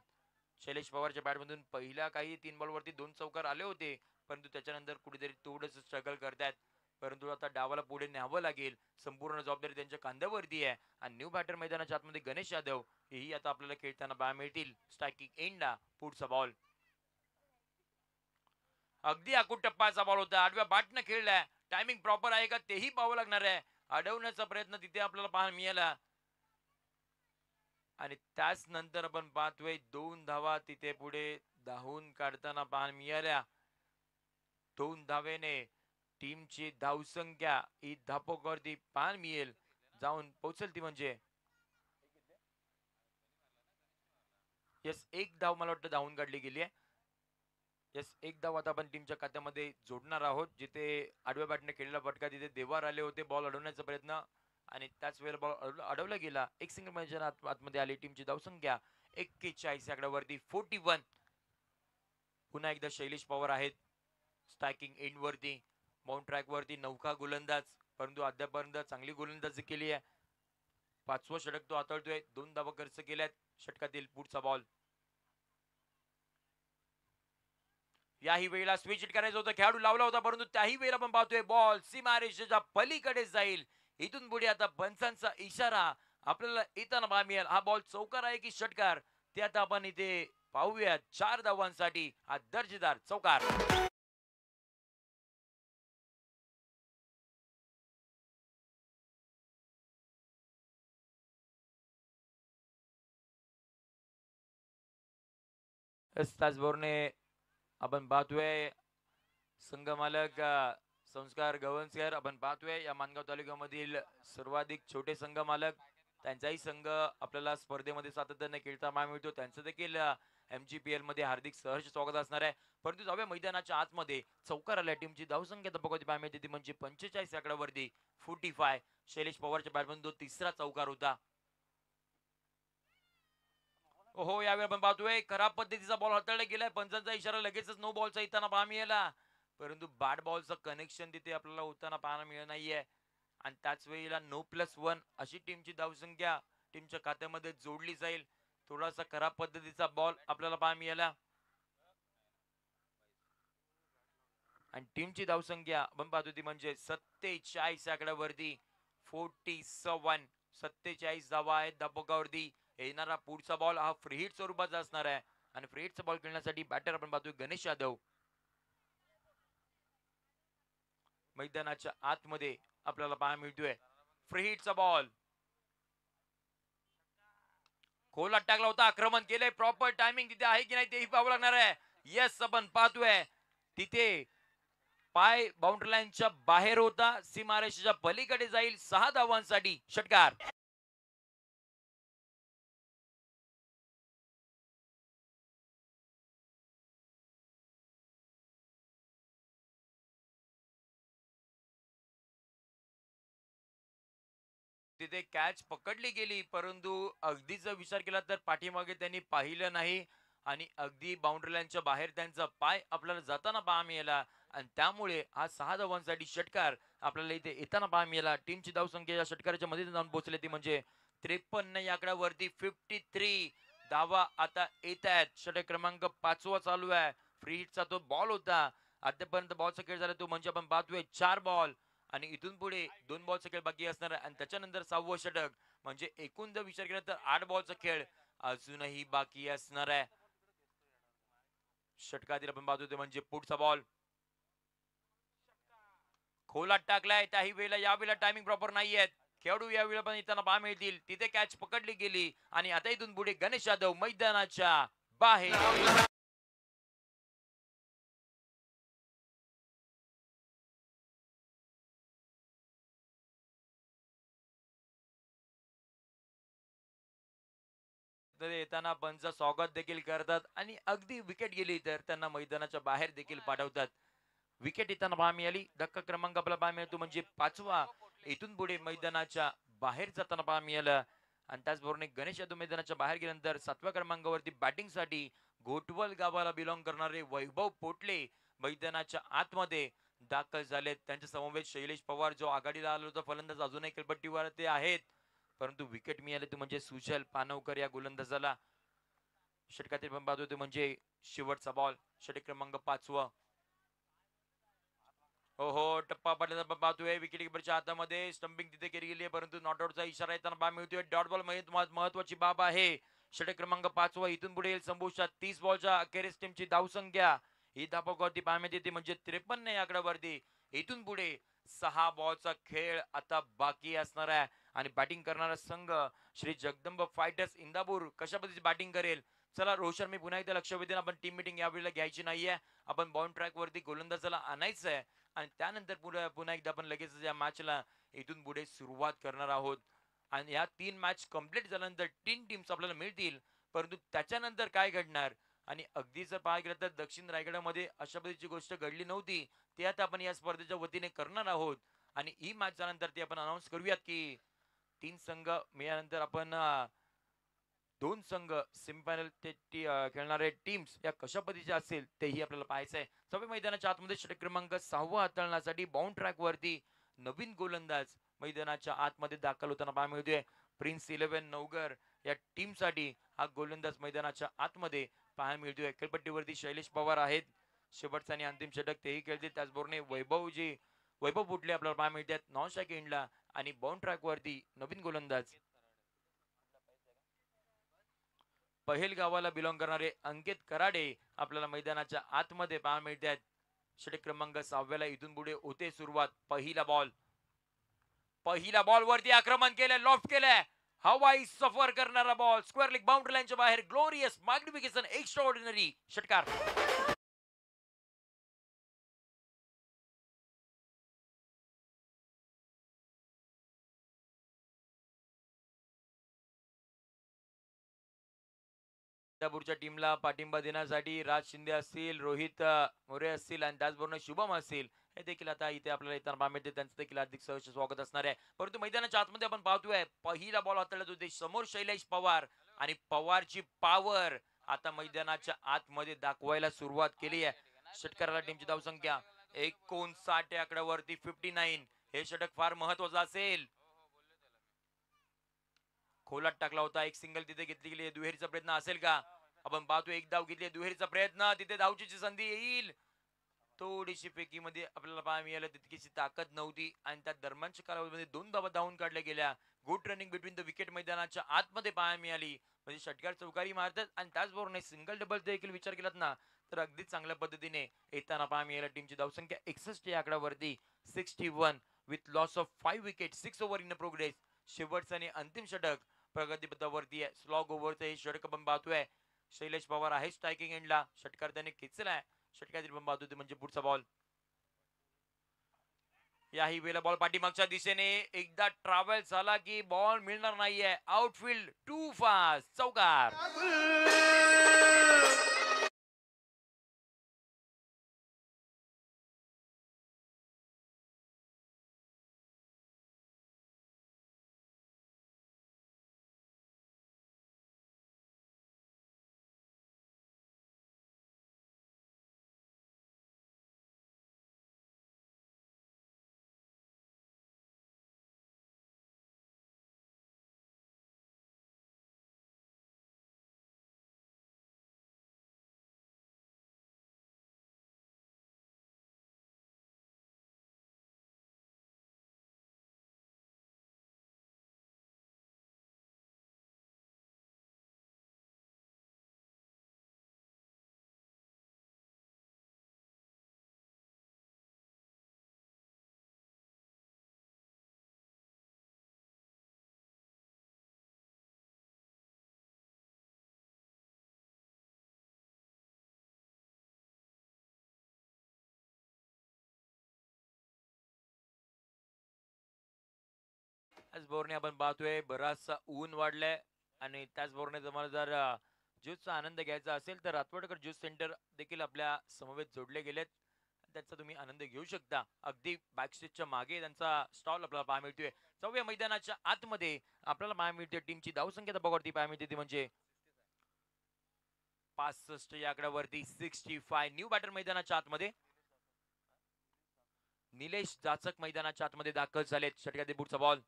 Speaker 1: शैलेश पवारच्या बॅटमधून पहिल्या काही 3 बॉलवरती 2 चौकार आले होते, परंतु त्याच्यानंतर कुठेतरी थोडंसं स्ट्रगल करतायत. परंतु आता डावाला पुढे न्यावं लागेल, संपूर्ण जबाबदारी त्यांच्या खांद्यावरती आहे आणि न्यू बॅटर मैदानाच्या आतमध्ये गणेश यादव हेही आता आपल्याला खेळताना पाहायला मिळतील. स्ट्रायकिंग एंडला पुढचा बॉल. अगदी आखूड टप्पाचा बॉल होता, आडव्या बॅटनं खेळलाय. टायमिंग प्रॉपर आहे का तेही पाहावं लागणार आहे. अडवण्याचा प्रयत्न तिथे आपल्याला पाहायला मिळाला आणि त्याच नंतर आपण पाहतोय 2 धावा तिथे पुढे धावून काढताना पाहायला मिळाल्या. 2 धावेने टीमची धावसंख्या ही धापोकवरती पाहायला मिळेल, जाऊन पोहोचेल ती म्हणजे यस, एक धाव मला वाटतं धावून काढली गेली आहे. यस, एक धाव आता आपण टीमच्या खात्यामध्ये जोडणार आहोत. जिथे आडव्या बॅटने केलेला फटका तिथे देवार आले होते, बॉल अडवण्याचा प्रयत्न आणि त्याच वेळेला बॉल अडवला गेला. एक सिंगल मॅच आतमध्ये आली. टीमची धावसंख्या 41 आकड्यावरती 41. पुन्हा एकदा शैलेश पवार आहेत स्ट्रायकिंग एंड वरती. माउंट ट्रॅक वरती नौका गोलंदाज, परंतु अद्यापर्यंत चांगली गोलंदाजी केली आहे. 5वं षटक तो हाताळतोय. 2 धावा खर्च केल्यात. षटकातील पुढचा बॉल. याही वेळेला स्विच करायचं होतं, खेळाडू लावला होता, परंतु त्याही वेळेला आपण पाहतोय बॉल सीमारेषेच्या पलीकडे जाईल. इथून पुढे आता पंचांचा इशारा आपल्याला येताना पाहायला मिळेल. हा बॉल चौकार आहे की षटकार ते आता आपण इथे पाहूया. 4 धावांसाठी हा दर्जेदार चौकार. त्याचबरोबर आपण पाहतोय संघ मालक संस्कार गवंसकर. आपण पाहतोय या मानगाव तालुक्यामधील सर्वाधिक छोटे संघ मालक, त्यांचाही संघ आपल्याला स्पर्धेमध्ये सातत्याने खेळता पाहायला मिळतो. त्यांचं देखील MGPL मध्ये हार्दिक सहर्ष स्वागत असणार आहे. परंतु जाऊया मैदानाच्या आतमध्ये. चौकार आल्या टीमची धावसंख्या बघत पाहायला मिळते ती म्हणजे 45 आकड्यावरती 45. शैलेश पवारच्या बॅटमधून तो तिसरा चौकार होता. हो, यावेळी आपण पाहतोय खराब पद्धतीचा बॉल हाताळला गेलाय. पंचांचा इशारा लगेचच नो बॉलचा येताना पाहायला मिळाला, परंतु बॅट बॉलचं कनेक्शन तिथे आपल्याला होताना पाहायला मिळत नाहीये आणि त्याच वेळेला नो+1 अशी टीमची धावसंख्या टीमच्या खात्यामध्ये जोडली जाईल. थोडासा खराब पद्धतीचा बॉल आपल्याला पाहायला मिळाला आणि टीमची धावसंख्या आपण पाहतो ती म्हणजे 47 आकड्यावरती 47. 47 धावा आहेत धाबोकावरती. येणारा पुढचा बॉल हा फ्री हिट स्वरूपाचा असणार आहे आणि फ्री हिटचा बॉल खेळण्यासाठी बॅटर आपण पाहतोय गणेश यादव. मैदानाच्या आतमध्ये आपल्याला पाहायला मिळतोय फ्री हिटचा बॉल. खोलात टाकला होता, आक्रमण केलंय. प्रॉपर टायमिंग तिथे आहे की नाही तेही पाहावं लागणार आहे. येस, आपण पाहतोय तिथे पाय बाउंड्री लाईनच्या बाहेर होता, सीमारेषेच्या पलीकडे जाईल. 6 धावांसाठी षटकार. तिथे कॅच पकडली गेली, परंतु अगदी जर विचार केला तर पाठीमागे त्यांनी पाहिलं नाही आणि अगदी बाउंड्री लाईनच्या बाहेर त्यांचा पाय आपल्याला जाताना पाहायला मिळाला आणि त्यामुळे हा 6 धावांसाठी षटकार आपल्याला इथे येताना पाहायला मिळाला. टीमची धावसंख्या या षटकाराच्या मध्ये जाऊन पोहोचली ती म्हणजे 53 या आकड्यावरती 53 धावा आता येत आहेत. षटक क्रमांक 5वा चालू आहे. फ्री हिटचा तो बॉल होता. आतापर्यंत बॉलचा खेळ झाला तो म्हणजे आपण पाहतोय 4 बॉल आणि इथून पुढे 2 बॉलचा खेळ बाकी असणार आहे आणि त्याच्यानंतर 6वं षटक. म्हणजे एकूण जर विचार केला तर 8 बॉलचा खेळ अजूनही बाकी असणार आहे. षटकातील आपण पाहतो ते म्हणजे पुढचा बॉल खोलात टाकलाय. त्याही वेळेला यावेळेला टायमिंग प्रॉपर नाहीये. खेळाडू यावेळेला पण येताना पहा मिळतील. तिथे कॅच पकडली गेली आणि आता इथून पुढे गणेश यादव मैदानाच्या बाहेर. तर येताना पंच स्वागत देखील करतात आणि अगदी विकेट गेली तर त्यांना मैदानाच्या बाहेर देखील पाठवतात. विकेट येताना पहा मिळाली. धक्का क्रमांक आपला पहा मिळतो म्हणजे 5वा. इथून पुढे मैदानाच्या बाहेर जाताना पहा मिळालं आणि त्याचबरोबर गणेश यादव मैदानाच्या बाहेर गेल्यानंतर 7व्या क्रमांकावरती बॅटिंगसाठी घोटवल गावाला बिलॉंग करणारे वैभव पोटले मैदानाच्या आतमध्ये दाखल झालेत. त्यांच्या समवेत शैलेश पवार जो आघाडीला आला होता फलंदाज अजूनही खेळपट्टीवर ते आहेत. परंतु विकेट मिळाले ते म्हणजे सुजल पानवकर या गोलंदाजाला. षटकातील पण पाहतो ते म्हणजे शेवटचा बॉल षटक क्रमांक 5वा. हो हो, टप्पा पडल्याचा आपण पाहतोय. विकेट किपरच्या हातामध्ये स्टंपिंग तिथे केली गेली आहे परंतु नॉट आउटचा इशारा येताना पहा मिळतोय. डॉट बॉल महत्वाची बाब आहे. षटक क्रमांक 5वा इथून पुढे येईल संपुष्टात. 30 बॉलच्या अखेरीस टीमची धावसंख्या ही धापकावरती पाहण्यात येते म्हणजे 53 या आकड्यावरती. इथून पुढे 6 बॉलचा खेळ आता बाकी असणार आहे आणि बॅटिंग करणारा संघ श्री जगदंब फायटर्स इंदापूर कशा पद्धतीची बॅटिंग करेल. चला रोशन, मी पुन्हा एकदा लक्ष वेधून आपण टीम मीटिंग यावेळेला घ्यायची नाहीये. आपण बाउंड ट्रॅक वरती गोलंदाजाला आणायचं आहे आणि त्यानंतर पुन्हा एकदा आपण लगेच या मॅचला इथून पुढे सुरुवात करणार आहोत. आणि या 3 मॅच कंप्लीट झाल्यानंतर 3 टीम्स आपल्याला मिळतील. परंतु त्याच्यानंतर काय घडणार आणि अगदी जर पाहायला गेलं तर दक्षिण रायगडामध्ये अशा पद्धतीची गोष्ट घडली नव्हती. ते आता आपण या स्पर्धेच्या वतीने करणार आहोत आणि ही मॅच झाल्यानंतर ते आपण अनाऊन्स करूयात की 3 संघ मिळाल्यानंतर आपण 2 संघ सेमीफायनल खेळणारे टीम्स या कशा पद्धतीच्या असेल तेही आपल्याला पाहायचं आहे. सभे मैदानाच्या आतमध्ये षटक क्रमांक 6वा हाताळण्यासाठी बाउंड ट्रॅक वरती नवीन गोलंदाज मैदानाच्या आतमध्ये दाखल होताना पाहायला मिळतोय. प्रिन्स 11 नवगर या टीम साठी हा गोलंदाज मैदानाच्या आतमध्ये पाहायला मिळतोय. खेळपट्टीवरती शैलेश पवार आहेत. शेवटचा आणि अंतिम षटक तेही खेळतील. त्याचबरोबर वैभव बुटले आपल्याला पाहायला मिळतात नॉन स्ट्राइक एंडला आणि बाउंड ट्रॅक वरती नवीन गोलंदाज पहेल गावाला बिलॉंग करणारे अंकित कराडे आपल्याला मैदानाच्या आतमध्ये पाहायला मिळतात. षटक क्रमांक 6व्याला इथून पुढे होते सुरुवात. पहिला बॉल वरती आक्रमण केलंय, लॉफ्ट केलंय. हवाई सफर करणारा बॉल स्क्वेअर लेग बाउंड्री लाईनच्या बाहेर. ग्लोरियस मॅग्निफिकेशन एक्स्ट्रा ऑर्डिनरी षटकार. इंदापूरच्या टीमला पाठिंबा देण्यासाठी राज शिंदे असतील, रोहित मोरे असतील आणि त्याचबरोबर शुभम असतील, हे देखील आता इथे आपल्याला येताना पाहायला मिळते. त्यांचं देखील हार्दिक सहर्ष स्वागत असणार आहे. परंतु मैदानाच्या आतमध्ये आपण पाहतोय पहिला बॉल हाताळत होते समोर शैलेश पवार आणि पवारची पॉवर आता मैदानाच्या आतमध्ये दाखवायला सुरुवात केली आहे. षटकाराला टीमची धावसंख्या 59 या आकड्यावरती 59. हे षटक फार महत्वाचं असेल. खोलात टाकला होता. एक सिंगल तिथे घेतली गेली. दुहेरीचा प्रयत्न असेल का? आपण पाहतो एक धाव घेतली. दुहेरीचा प्रयत्न तिथे धावचीची संधी येईल. थोडीशी फेकीमध्ये आपल्याला पाहायला मिळालं तितकीशी ताकद नव्हती आणि त्या दरम्यानच्या कालावधीमध्ये 2 धावा धावून काढल्या गेल्या. Good running between the wicket मैदानाच्या आतमध्ये पाहायला मिळाली. म्हणजे षटकार चौकारी मारतात आणि त्याचबरोबर सिंगल डबल देखील विचार केलात ना तर अगदी चांगल्या पद्धतीने येताना पाहायला मिळालं. टीमची धावसंख्या 61 या आकड्यावरती 61 with loss of 5 wicket 6 over in progress. शेवटचं आणि अंतिम षटक प्रगतीपथावरती आहे. स्लॉग ओव्हरचं हे षटक आपण पाहतोय. शैलेश पवार आहे स्ट्रायकिंग एंडला. षटकार त्याने खेचलाय. षटकातील पण पाहतो ते म्हणजे पुढचा बॉल. याही वेळेला बॉल पाठीमागच्या दिशेने एकदा ट्रॅव्हल झाला की बॉल मिळणार नाहीये. आउटफील्ड टू फास्ट चौकार. त्याचबरोबर आपण पाहतोय बराचसा ऊन वाढलाय आणि त्याचबरोबर तुम्हाला जर ज्यूसचा आनंद घ्यायचा असेल तर रातवडकर ज्यूस सेंटर देखील आपल्या समवेत जोडले गेलेत. त्याचा तुम्ही आनंद घेऊ शकता. अगदी बॅकस्टेजच्या मागे त्यांचा स्टॉल आपल्याला पाहायला मिळतोय. 4व्या मैदानाच्या आतमध्ये आपल्याला पाहायला मिळते टीमची धावसंख्या बघावरती पाहायला मिळते ती म्हणजे 65 या आकड्यावरती 65. न्यू बॅटर मैदानाच्या आतमध्ये निलेश जाचक मैदानाच्या आतमध्ये दाखल झालेत. षटकातील पुढचा बॉल,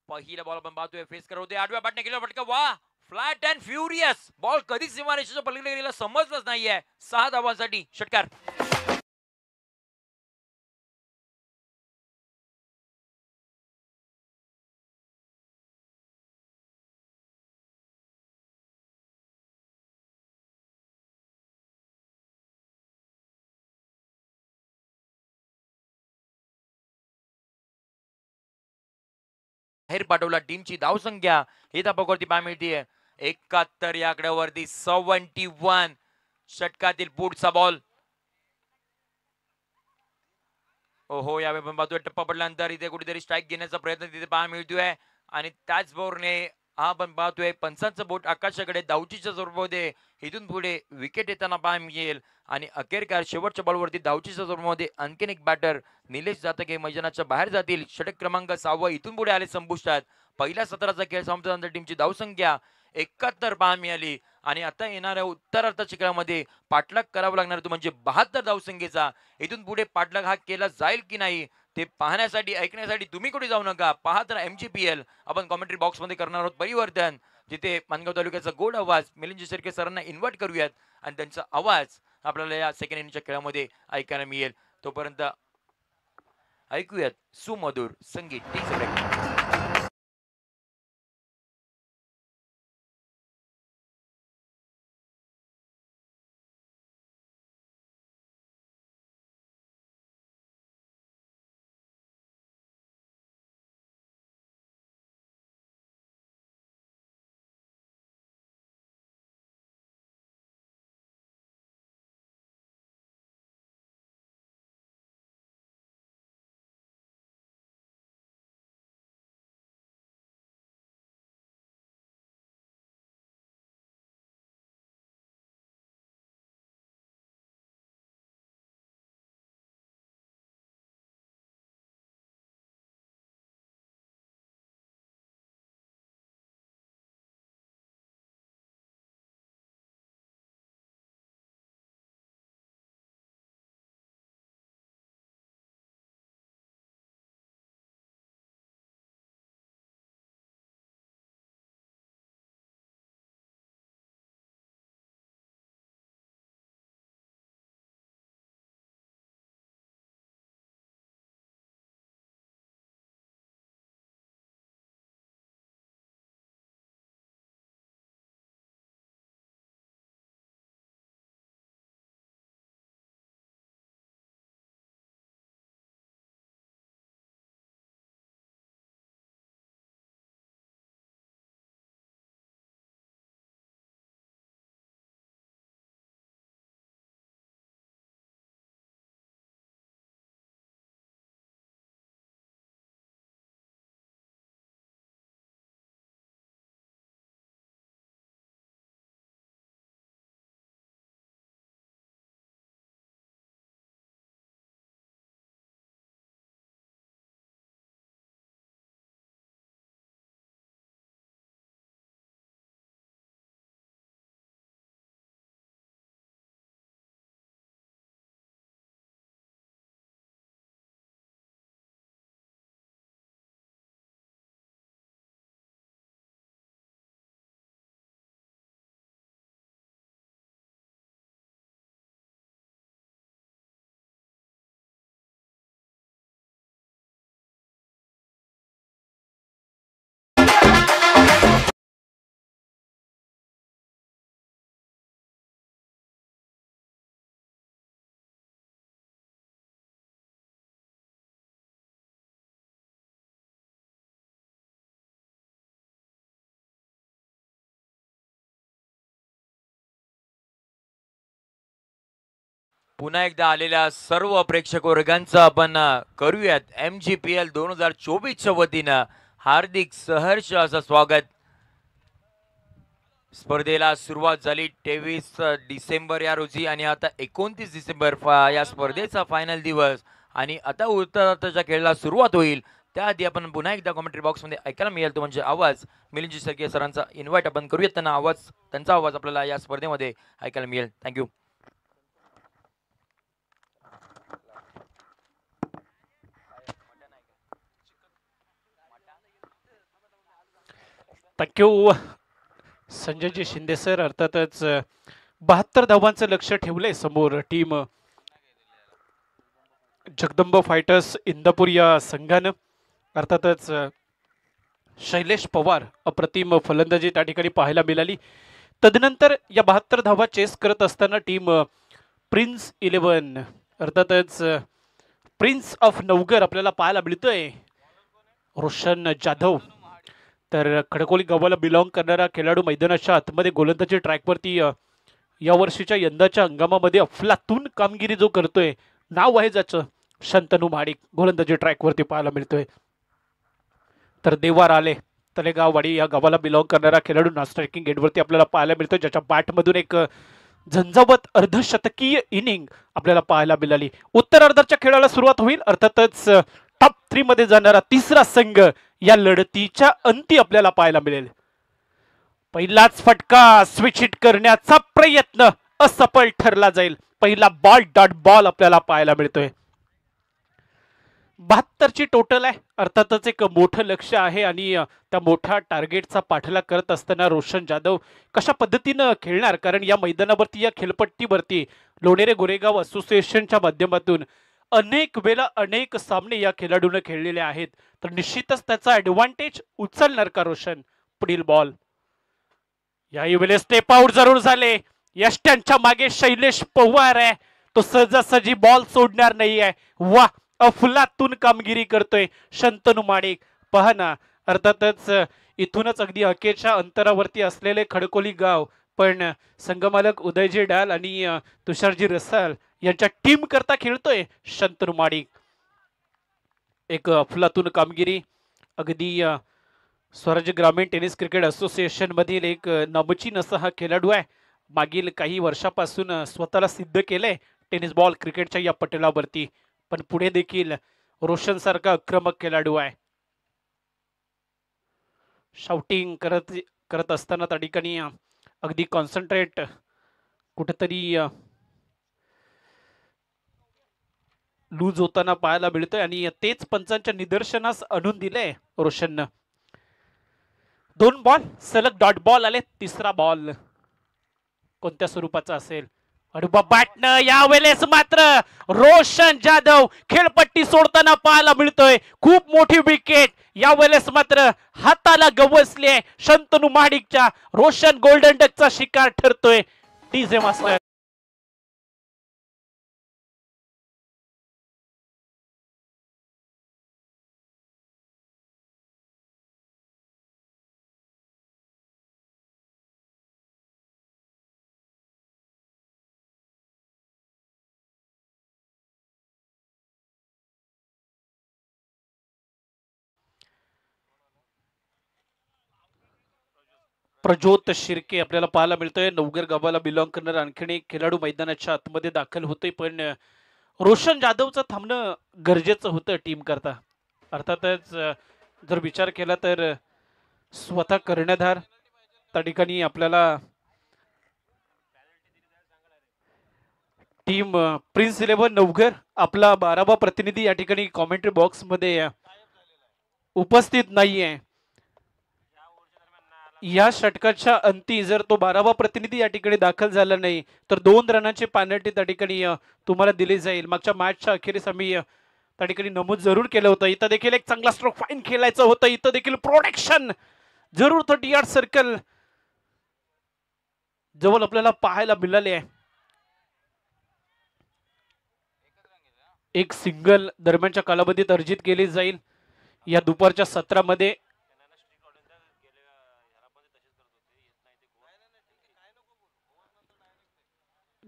Speaker 1: पहिला बॉल आपण पाहतोय फेस करत होते आडव्या पाटने गेला फटका. वा, फ्लॅट अँड फ्युरियस बॉल कधीच सीमारेषेच्या पलीकडे गेलेला समजलंच नाहीये. 6 धावांसाठी षटकार. बाहेर पाठवला. टीमची धावसंख्या ही धापावरती पाहायला मिळते 71 या आकड्यावरती 71. षटकातील पुढचा बॉल. ओहो, यावेळी आपण पाहतोय टप्पा पडल्यानंतर इथे कुठेतरी स्ट्राईक घेण्याचा प्रयत्न तिथे पाहायला मिळतोय आणि त्याचबरोबर हा आपण पाहतोय पंचांचं बोट आकाशाकडे धावचीच्या स्वरूपामध्ये इथून पुढे विकेट येताना पाहायला मिळेल आणि अखेरकार शेवटच्या बॉलवरती धावचीच्या स्वरूपामध्ये आणखीन एक बॅटर निलेश जातक हे मैदानाच्या बाहेर जातील. षटक क्रमांक 6 इथून पुढे आले संपुष्टात. पहिल्या सत्राचा खेळ संपल्यानंतर टीमची धावसंख्या 71 पाहायला मिळाली आणि आता येणाऱ्या उत्तरार्धाच्या खेळामध्ये पाठलाग करावा लागणार तो म्हणजे 72 धावसंख्येचा. इथून पुढे पाठलाग हा केला जाईल की नाही ते पाहण्यासाठी ऐकण्यासाठी तुम्ही कुठे जाऊ नका. पहा तर MGPL आपण कॉमेंट्री बॉक्स मध्ये करणार आहोत परिवर्तन, जिथे मानगाव तालुक्याचा गोड आवाज मिलिंद शिर्के सरांना इन्व्हाइट करूयात आणि त्यांचा आवाज आपल्याला या सेकंड इनिंगच्या खेळामध्ये ऐकायला मिळेल. तोपर्यंत ऐकूयात सुमधुर संगीत. पुन्हा एकदा आलेल्या सर्व प्रेक्षक वर्गांचं आपण करूयात MGPL 2024च्या वतीनं हार्दिक सहर्ष असं स्वागत. स्पर्धेला सुरुवात झाली 23 डिसेंबर या रोजी आणि आता 29 डिसेंबर या स्पर्धेचा फायनल दिवस आणि आता उत्तरार्धाच्या खेळाला सुरुवात होईल. त्याआधी आपण पुन्हा एकदा कॉमेंट्री बॉक्समध्ये ऐकायला मिळेल तो म्हणजे आवाज. मिलिंद सरके सरांचा इन्व्हाइट आपण करूयात त्यांना. त्यांचा आवाज आपल्याला या स्पर्धेमध्ये ऐकायला मिळेल. Thank you.
Speaker 2: Thank you Sanjayji Shinde sir. अर्थातच 72 धावांचं लक्ष ठेवलंय समोर टीम जगदंब फायटर्स इंदापूर या संघानं. अर्थातच शैलेश पवार अप्रतिम फलंदाजी त्या ठिकाणी पाहायला मिळाली. तदनंतर या 72 धावा चेस करत असताना टीम प्रिन्स 11 अर्थातच प्रिन्स ऑफ नवगर आपल्याला पाहायला मिळतोय. रोशन जाधव तर खडकोली गावाला बिलॉंग करणारा खेळाडू मैदानाच्या आतमध्ये गोलंदाजी ट्रॅकवरती या वर्षीच्या यंदाच्या हंगामामध्ये अफलातून कामगिरी जो करतोय, नाव आहे ज्याचं शंतनू महाडिक, गोलंदाजी ट्रॅकवरती पाहायला मिळतोय. तर देवार आले तलेगाववाडी या गावाला बिलॉंग करणारा खेळाडू स्ट्रायकिंग गेटवरती आपल्याला पाहायला मिळतोय, ज्याच्या बॅटमधून एक झंझावत अर्धशतकीय इनिंग आपल्याला पाहायला मिळाली. उत्तरार्धाच्या खेळाला सुरुवात होईल. अर्थातच टॉप 3 मध्ये जाणारा तिसरा संघ या लढतीच्या अंती आपल्याला पाहायला मिळेल. पहिलाच फटका स्विच हिट करण्याचा प्रयत्न असफल ठरला जाईल. पहिला बॉल डॉट बॉल आपल्याला पाहायला मिळतोय. 72 ची टोटल आहे. अर्थातच एक मोठं लक्ष आहे आणि त्या मोठ्या टार्गेटचा पाठलाग करत असताना रोशन जाधव कशा पद्धतीनं खेळणार, कारण या मैदानावरती या खेळपट्टीवरती लोणेरे गोरेगाव असोसिएशनच्या माध्यमातून अनेक वेळा अनेक सामने या खेळाडूने खेळलेले आहेत. तर निश्चितच त्याचा ऍडव्हान्टेज उचलणार का रोशन. पुढील बॉल याही वेळेस स्टेप आउट जरूर झाले. यष्ट्यांच्या मागे शैलेश पवार आहे, तो सहजासहजी बॉल सोडणार नाहीये. वा, अफलातून कामगिरी करतोय शंतनू महाडिक. पहा ना, अर्थातच इथूनच अगदी हकेच्या अंतरावरती असलेले खडकोली गाव, पण संघमालक उदयजी डाल आणि तुषारजी रसाल यांच्या टीम करता खेळतोय शंतनू महाडिक. एक अफलातून कामगिरी. अगदी स्वराज्य ग्रामीण टेनिस क्रिकेट असोसिएशन मधील एक नामचीन असा हा खेळाडू आहे. मागील काही वर्षापासून स्वतःला सिद्ध केलंय टेनिस बॉल क्रिकेटच्या या पटलावरती, पण पुढे देखील रोशन सारखा आक्रमक खेळाडू आहे. शाउटिंग करत असताना त्या ठिकाणी अगदी कॉन्सन्ट्रेट कुठेतरी लूज होताना पाहायला मिळतोय आणि तेच पंचांच्या निदर्शनास आणून दिले रोशननं. 2 बॉल सलग डॉट बॉल आले. तिसरा बॉल कोणत्या स्वरूपाचा असेल. बॅटनं यावेळेस मात्र रोशन जाधव खेळपट्टी सोडताना पाहायला मिळतोय. खूप मोठी विकेट यावेळेस मात्र हाताला गवसली आहे शंतनू महाडिकच्या. रोशन गोल्डन डकचा शिकार ठरतोय. डीजे मास्टर प्रज्योत शिर्के आपल्याला पाहायला मिळतोय. नवगर गावाला बिलॉंग करणारा आणखीन एक खेळाडू मैदानाच्या आतमध्ये दाखल होतोय, पण रोशन जाधवचं थांबणं गरजेचं होतं टीम करता. अर्थातच जर विचार केला तर स्वतः कर्णधार त्या ठिकाणी आपल्याला टीम प्रिन्स 11 नवघर आपला 12वा प्रतिनिधी या ठिकाणी कॉमेंट्री बॉक्स मध्ये उपस्थित नाहीये. या षटकाच्या अंती जर तो 12वा प्रतिनिधी या ठिकाणी दाखल झाला नाही तर 2 रनाची पेनल्टी त्या ठिकाणी तुम्हाला दिली जाईल. मागच्या मॅचच्या अखेरीस आम्ही त्या ठिकाणी नमूद जरूर केलं होतं. इथं देखील एक चांगला स्ट्रोक फाईन खेळायचं होतं. इथं देखील प्रोटेक्शन जरूर 30 यार्ड सर्कल जवळ आपल्याला पाहायला मिळाले आहे. एक सिंगल दरम्यानच्या कालावधीत अर्जित केली जाईल या दुपारच्या सत्रामध्ये.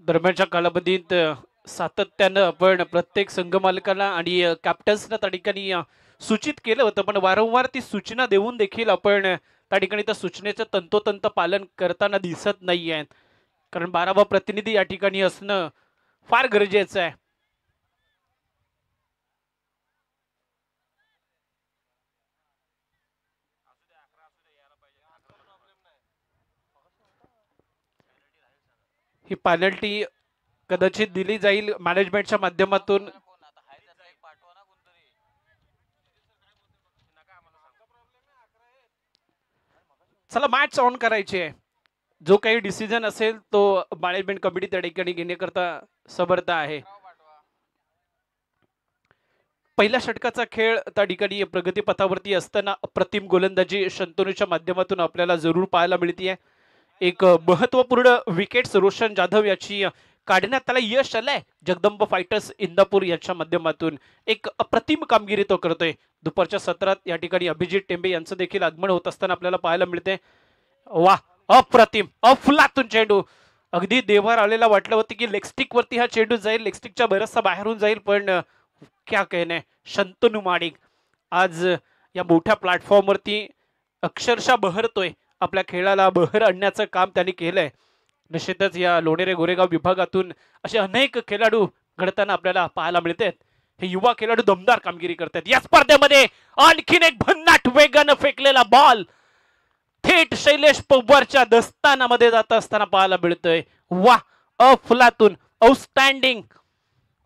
Speaker 2: दरम्यानच्या कालावधीत सातत्यानं आपण प्रत्येक संघ मालकाला आणि कॅप्टन्सना त्या ठिकाणी सूचित केलं होतं, पण वारंवार ती सूचना देऊन देखील आपण त्या ठिकाणी त्या सूचनेचं तंतोतंत पालन करताना दिसत नाहीये. कारण 12वा प्रतिनिधी या ठिकाणी असणं फार गरजेचं आहे. ही पेनल्टी कदाचित दिली जाईल मॅनेजमेंटच्या माध्यमातून. चला मॅच ऑन करायची आहे. जो काही डिसिजन असेल तो मॅनेजमेंट कमिटी त्या ठिकाणी घेण्याकरता समर्थ आहे. पहिल्या षटकाचा खेळ त्या ठिकाणी प्रगतीपथावरती असताना अप्रतिम गोलंदाजी शंतनूच्या माध्यमातून आपल्याला जरूर पाहायला मिळते. एक महत्वपूर्ण विकेट्स रोशन जाधव याची काढण्यात त्याला यश आलंय. जगदंब फायटर्स इंदापूर याच्या माध्यमातून एक अप्रतिम कामगिरी तो करतोय. दुपारच्या सत्रात या ठिकाणी अभिजित टेंबे यांचं देखील आगमन होत असताना आपल्याला पाहायला मिळते. वा, अप्रतिम अफलातून चेंडू. अगदी देवार आलेला वाटलं होतं की लेगस्टिक वरती हा चेंडू जाईल, लेगस्टिकच्या बरचसा बाहेरून जाईल, पण क्या कहणे, शंतनू माडिक आज या मोठ्या प्लॅटफॉर्मवरती अक्षरशः बहरतोय. आपल्या खेळाला बहर आणण्याचं काम त्यांनी केलंय. निश्चितच या लोणेरे गोरेगाव विभागातून असे अनेक खेळाडू घडताना आपल्याला पाहायला मिळतात. हे युवा खेळाडू दमदार कामगिरी करतात. या स्पर्धेमध्ये आणखीन एक भन्नाट वेगानं फेकलेला बॉल थेट शैलेश पवारच्या दस्तानामध्ये जात असताना पाहायला मिळतोय. वा, अफलातून आउटस्टँडिंग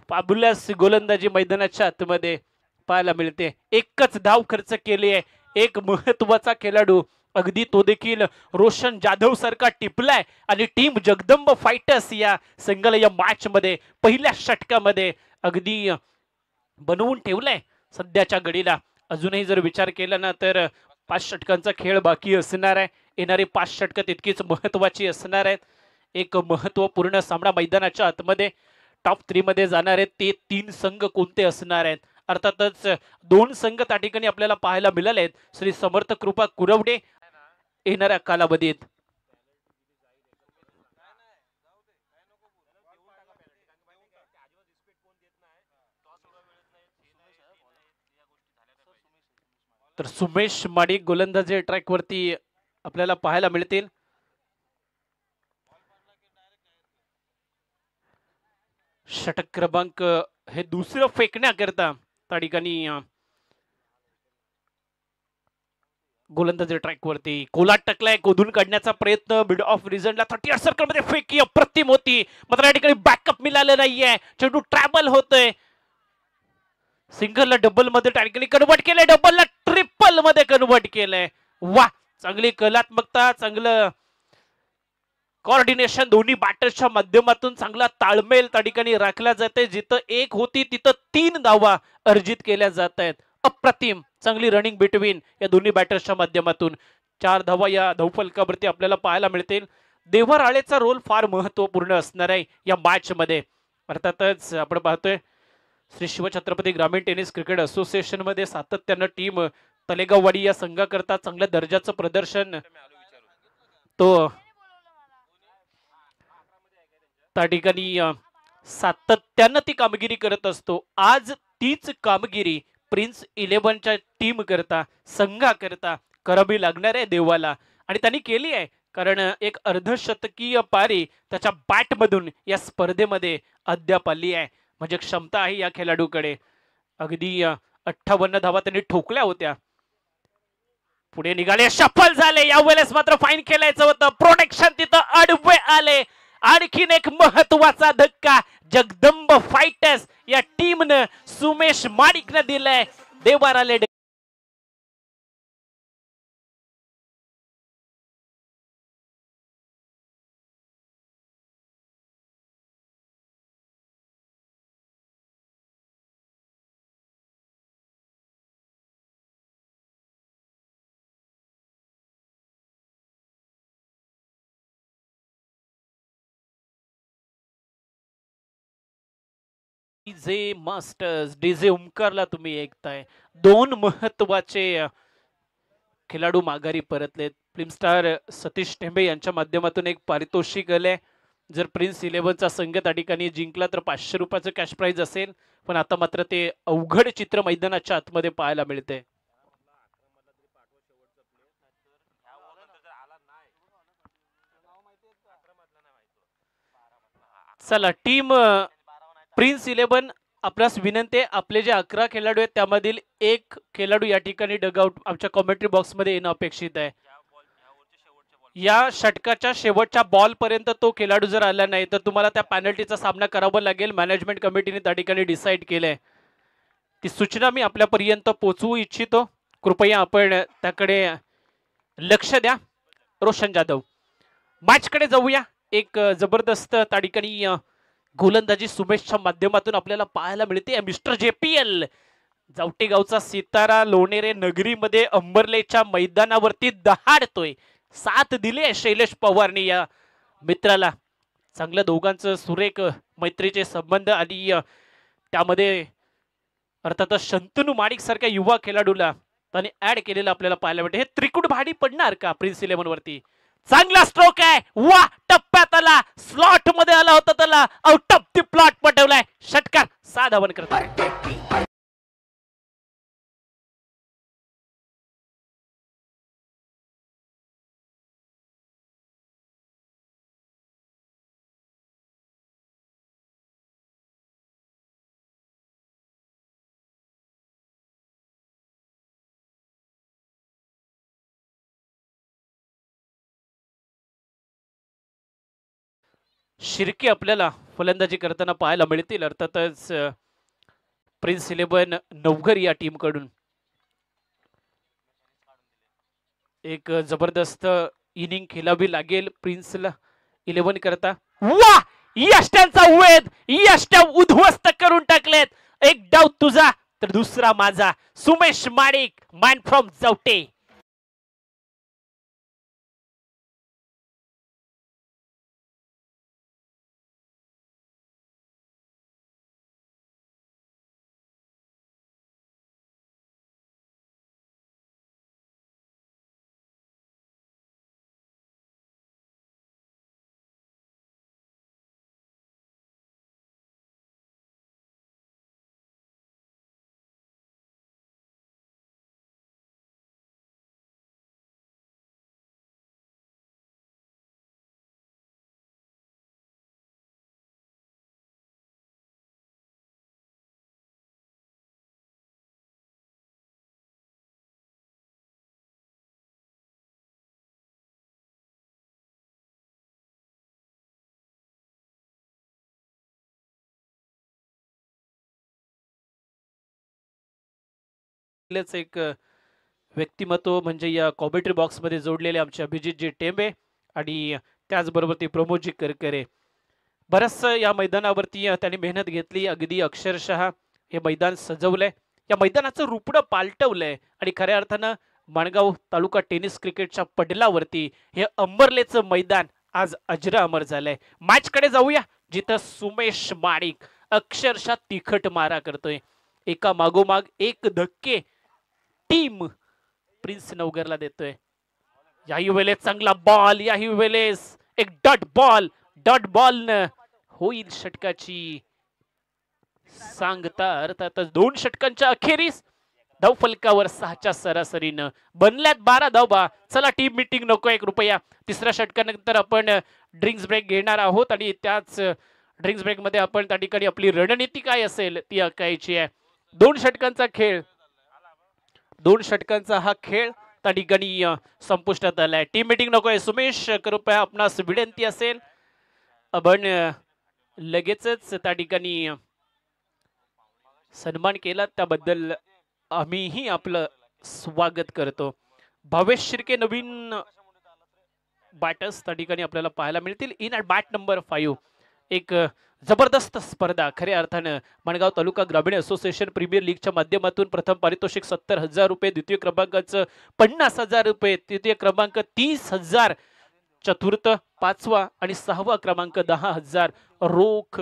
Speaker 2: फाबुलस गोलंदाजी मैदानाच्या आतमध्ये पाहायला मिळते. एकच धाव खर्च केली आहे. एक महत्वाचा खेळाडू, अगदी तो देखील रोशन जाधव सारखा टिपलाय आणि टीम जगदंब फायटर्स या संघाला या मॅच मध्ये पहिल्या षटकामध्ये अगदी बनवून ठेवलंय. सध्याच्या घडीला अजूनही जर विचार केला ना तर 5 षटकांचा खेळ बाकी असणार आहे. येणारी 5 षटकं तितकीच महत्वाची असणार आहेत. एक महत्वपूर्ण सामना मैदानाच्या आतमध्ये टॉप 3 मध्ये जाणार आहेत. ते 3 संघ कोणते असणार आहेत? अर्थातच 2 संघ त्या ठिकाणी आपल्याला पाहायला मिळाले आहेत. श्री समर्थ कृपा कुरवडे येणाऱ्या कालावधीत तर सुमेश माडिक गोलंदाजी ट्रॅक वरती आपल्याला पाहायला मिळतील. षटक क्रमांक हे दुसरं फेकण्याकरता त्या ठिकाणी गोलंदाजी ट्रॅक वरती कोलाट टाकलाय. कोधून काढण्याचा प्रयत्न मिड ऑफ रिझनला 38 सर्कल मध्ये फेकी अप्रतिम होती, मात्र या ठिकाणी बॅकअप मिळालं नाहीये. चेंडू ट्रॅव्हल होतोय. सिंगलला डबल मध्ये त्या ठिकाणी कन्वर्ट केलंय, डबलला ट्रिपल मध्ये कन्वर्ट केलंय. वा, चांगली कलात्मकता, चांगलं कोऑर्डिनेशन दोन्ही बॅटर्सच्या माध्यमातून, चांगला ताळमेळ त्या ठिकाणी राखला जाते. जिथं 1 होती तिथं 3 धावा अर्जित केल्या जात आहेत. अप्रतिम चांगली रनिंग बिटवीन या दोन्ही बॅटर्सच्या माध्यमातून 4 धावा या धावफलकावरती आपल्याला पाहायला मिळतील. देवर आळेचा रोल फार महत्वपूर्ण असणार आहे या मॅच मध्ये. अर्थातच आपण पाहतोय श्री शिवछत्रपती ग्रामीण टेनिस क्रिकेट असोसिएशन मध्ये सातत्यानं टीम तलेगाववाडी या संघाकरता चांगल्या दर्जाचं प्रदर्शन तो त्या ठिकाणी सातत्यानं ती कामगिरी करत असतो. आज तीच कामगिरी प्रिन्स 11च्या टीम करता, संघाकरता करावी लागणार आहे देवाला, आणि त्यांनी केली आहे. कारण एक अर्धशतकीय पारी त्याच्या बॅट मधून या स्पर्धेमध्ये अद्याप आली आहे. म्हणजे क्षमता आहे या खेळाडूकडे. अगदी 58 धावा त्यांनी ठोकल्या होत्या. पुढे निघाले, सफल झाले. यावेळेस मात्र फाईन खेळायचं होतं, प्रोटेक्शन तिथं आडवे आले. आणखीन एक महत्वाचा धक्का जगदंब फायटर्स या टीमनं सुमेश माडिकनं दिलाय. देवार आले डीजे मास्टर्स, डीजे ओमकारला तुम्ही ऐकताय. 2 महत्वाचे खेळाडू माघारी परतलेत. फिल्म स्टार सतीश टेंबे यांच्या माध्यमातून एक पारितोषिक आले. जर प्रिन्स 11चा संघ त्या ठिकाणी जिंकला तर 500 रुपयाचं कॅश प्राइज असेल. पण आता मात्र ते अवघड चित्र मैदानाच्या आतमध्ये पाहायला मिळते. चला टीम प्रिन्स 11 आपल्यास विनंती आहे, आपले जे 11 खेळाडू आहेत त्यामधील एक खेळाडू या ठिकाणी डगआउट आमच्या कॉमेंट्री बॉक्स मध्ये येणं अपेक्षित आहे. या षटकाच्या शेवटच्या बॉल पर्यंत तो खेळाडू जर आला नाही तर तुम्हाला त्या पेनल्टीचा सामना करावा लागेल. मॅनेजमेंट कमिटीने त्या ठिकाणी डिसाईड केलंय. ती सूचना मी आपल्यापर्यंत पोहोचवू इच्छितो. कृपया आपण त्याकडे लक्ष द्या. रोशन जाधव मॅचकडे जाऊया. एक जबरदस्त त्या ठिकाणी गोलंदाजी सुमेशच्या माध्यमातून आपल्याला पाहायला मिळते. मिस्टर JPL जावटे गावचा सितारा लोणेरे नगरीमध्ये अंबरलेच्या मैदानावरती दहाडतोय. साथ दिली आहे शैलेश पवारने या मित्राला. चांगल्या दोघांचं सुरेख मैत्रीचे संबंध आणि त्यामध्ये अर्थातच शंतनू माडिक सारख्या युवा खेळाडूला त्याने ऍड केलेलं आपल्याला पाहायला मिळते. हे त्रिकुट भाडी पडणार का प्रिन्स 11 वरती? चांगला स्ट्रोक आहे. वा टप्प्यात आला, स्लॉट मध्ये आला होता, त्याला आउट ऑफ द प्लॉट पटवलाय. षटकार 6 धावन करतात. शिर्के आपल्याला फलंदाजी करताना पाहायला मिळतील. अर्थातच प्रिन्स 11 नवघर या टीम कडून एक जबरदस्त इनिंग खेळावी लागेल प्रिन्सला 11 करता. वा यष्ट्यांचा वेध, यष्ट्या उद्ध्वस्त करून टाकलेत. एक डाव तुझा तर दुसरा माझा. Sumesh Madik man from Javte. एक व्यक्तिमत्व म्हणजे या कॉमेंट्री बॉक्स मध्ये जोडलेले आमचे अभिजितजी टेंबे आणि त्याचबरोबर ते प्रमोदजी करकरे. बरंच या मैदानावरती त्यांनी मेहनत घेतली. अगदी अक्षरशः हे मैदान सजवलंय, या मैदानाचं रूपडं पालटवलंय आणि खऱ्या अर्थानं माणगाव तालुका टेनिस क्रिकेटच्या पडलावरती हे अंबरलेचं मैदान आज अजरा अमर झालंय. मॅच कडे जाऊया जिथं सुमेश माडिक अक्षरशः तिखट मारा करतोय. एका मागोमाग एक धक्के टीम प्रिन्स नवगरला देतोय. याही वेळेस चांगला बॉल, याही वेळेस एक डॉट बॉल न होईल षटकाची सांगता. अर्थातच 2 षटकांच्या अखेरीस धाव फलकावर 6च्या सरासरीनं बनल्यात 12 धावा. चला टीम मीटिंग नको 1 रुपया. तिसऱ्या षटकानंतर आपण ड्रिंक्स ब्रेक घेणार आहोत आणि त्याच ड्रिंक्स ब्रेक मध्ये आपण त्या ठिकाणी आपली रणनीती काय असेल ती आखायची आहे. 2 षटकांचा खेळ, 2 षटकांचा हा खेळ त्या ठिकाणी संपुष्टात आलाय. टीम मीटिंग नकोय. सुमेश कृपया आपणास विनंती असेल आपण लगेचच त्या ठिकाणी सन्मान केला त्याबद्दल आम्हीही आपलं स्वागत करतो. भावेश शिर्के नवीन बॅटर्स त्या ठिकाणी आपल्याला पाहायला मिळतील. इन ॲट बॅट नंबर 5 एक जबरदस्त स्पर्धा खऱ्या अर्थानं माणगाव तालुका ग्रामीण असोसिएशन प्रीमियर लीगच्या माध्यमातून प्रथम पारितोषिक 70,000 रुपये, द्वितीय क्रमांकाचं 50,000 रुपये, तृतीय क्रमांक 30,000, चतुर्थ 5वा आणि 6वा क्रमांक 10,000 रोख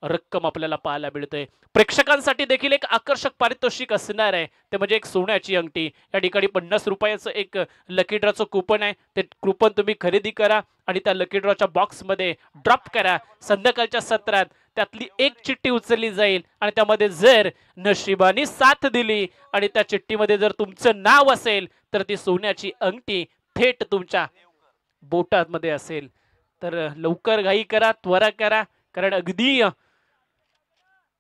Speaker 2: रक्कम आपल्याला पाहायला मिळते. प्रेक्षकांसाठी देखील एक आकर्षक पारितोषिक असणार आहे, ते म्हणजे एक सोन्याची अंगठी. या ठिकाणी 50 रुपयाचं एक लकी ड्रॉचं कुपन आहे. ते कुपन तुम्ही खरेदी करा आणि त्या लकी ड्रॉच्या बॉक्समध्ये ड्रॉप करा. संध्याकाळच्या सत्रात त्यातली एक चिठ्ठी उचलली जाईल आणि त्यामध्ये जर नशिबाने साथ दिली आणि त्या चिठ्ठीमध्ये जर तुमचं नाव असेल तर ती सोन्याची अंगठी थेट तुमच्या बोटामध्ये असेल. तर लवकर घाई करा, त्वरा करा, कारण अगदी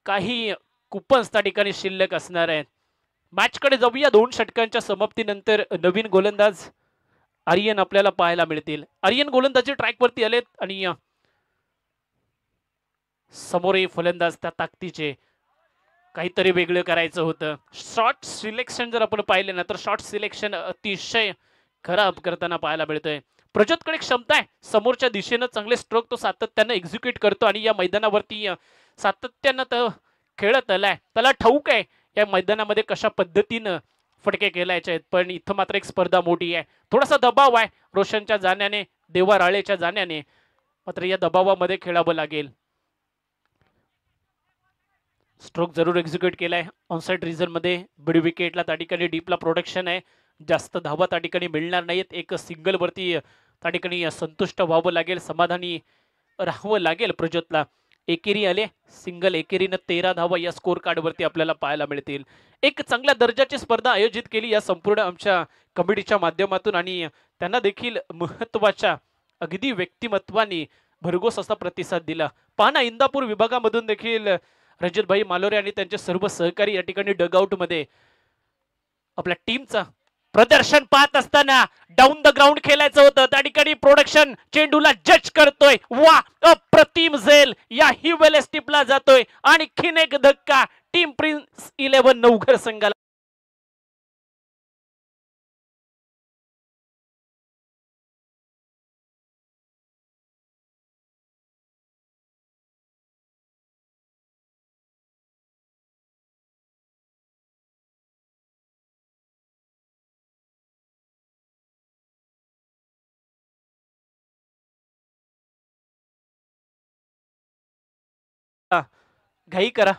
Speaker 2: काही कुपन्स त्या ठिकाणी शिल्लक असणार आहेत. मॅचकडे जाऊया. 2 षटकांच्या समाप्तीनंतर नवीन गोलंदाज आर्यन आपल्याला पाहायला मिळतील. आर्यन गोलंदाजी ट्रॅकवरती आलेत आणि समोरही फलंदाज त्या ताकदीचे. काहीतरी वेगळं करायचं होतं. शॉट सिलेक्शन जर आपण पाहिले ना तर शॉट सिलेक्शन अतिशय खराब करताना पाहायला मिळतंय. प्रज्योतकडे क्षमता आहे, समोरच्या दिशेनं चांगले स्ट्रोक तो सातत्यानं एक्झिक्यूट करतो आणि या मैदानावरती सातत्यानं तो खेळत आलाय. त्याला ठाऊक आहे या मैदानामध्ये कशा पद्धतीनं फटके खेळायचे आहेत. पण इथं मात्र एक स्पर्धा मोठी आहे, थोडासा दबाव आहे रोशनच्या जाण्याने, देवा राळेच्या जाण्याने. मात्र या दबावामध्ये खेळावं लागेल. स्ट्रोक जरूर एक्झिक्यूट केलाय ऑनसाइड रिझन मध्ये. मिड विकेटला त्या ठिकाणी डीपला प्रोटेक्शन आहे, जास्त धावा त्या ठिकाणी मिळणार नाहीत. एक सिंगल वरती त्या ठिकाणी संतुष्ट व्हावं लागेल, समाधानी राहावं लागेल प्रज्योतला. एकेरी आले, सिंगल एकेरीनं 13 धावा या स्कोर कार्ड वरती आपल्याला पाहायला मिळतील. एक चांगल्या दर्जाची स्पर्धा आयोजित केली या संपूर्ण आमच्या कमिटीच्या माध्यमातून आणि त्यांना देखील महत्वाच्या अगदी व्यक्तिमत्वानी भरघोस असा प्रतिसाद दिला. पाहना इंदापूर विभागामधून देखील रजतभाई मालोरे आणि त्यांचे सर्व सहकारी या ठिकाणी डगआउट मध्ये आपल्या टीमचा प्रदर्शन पाहत असताना डाऊन द ग्राउंड खेळायचं होतं. त्या ठिकाणी प्रोडक्शन चेंडूला जज करतोय. वा, अप्रतिम झेल या ही वेल स्टिपला जातोय. आणखीन एक धक्का टीम प्रिन्स 11 नवघर संघाला. घाई करा.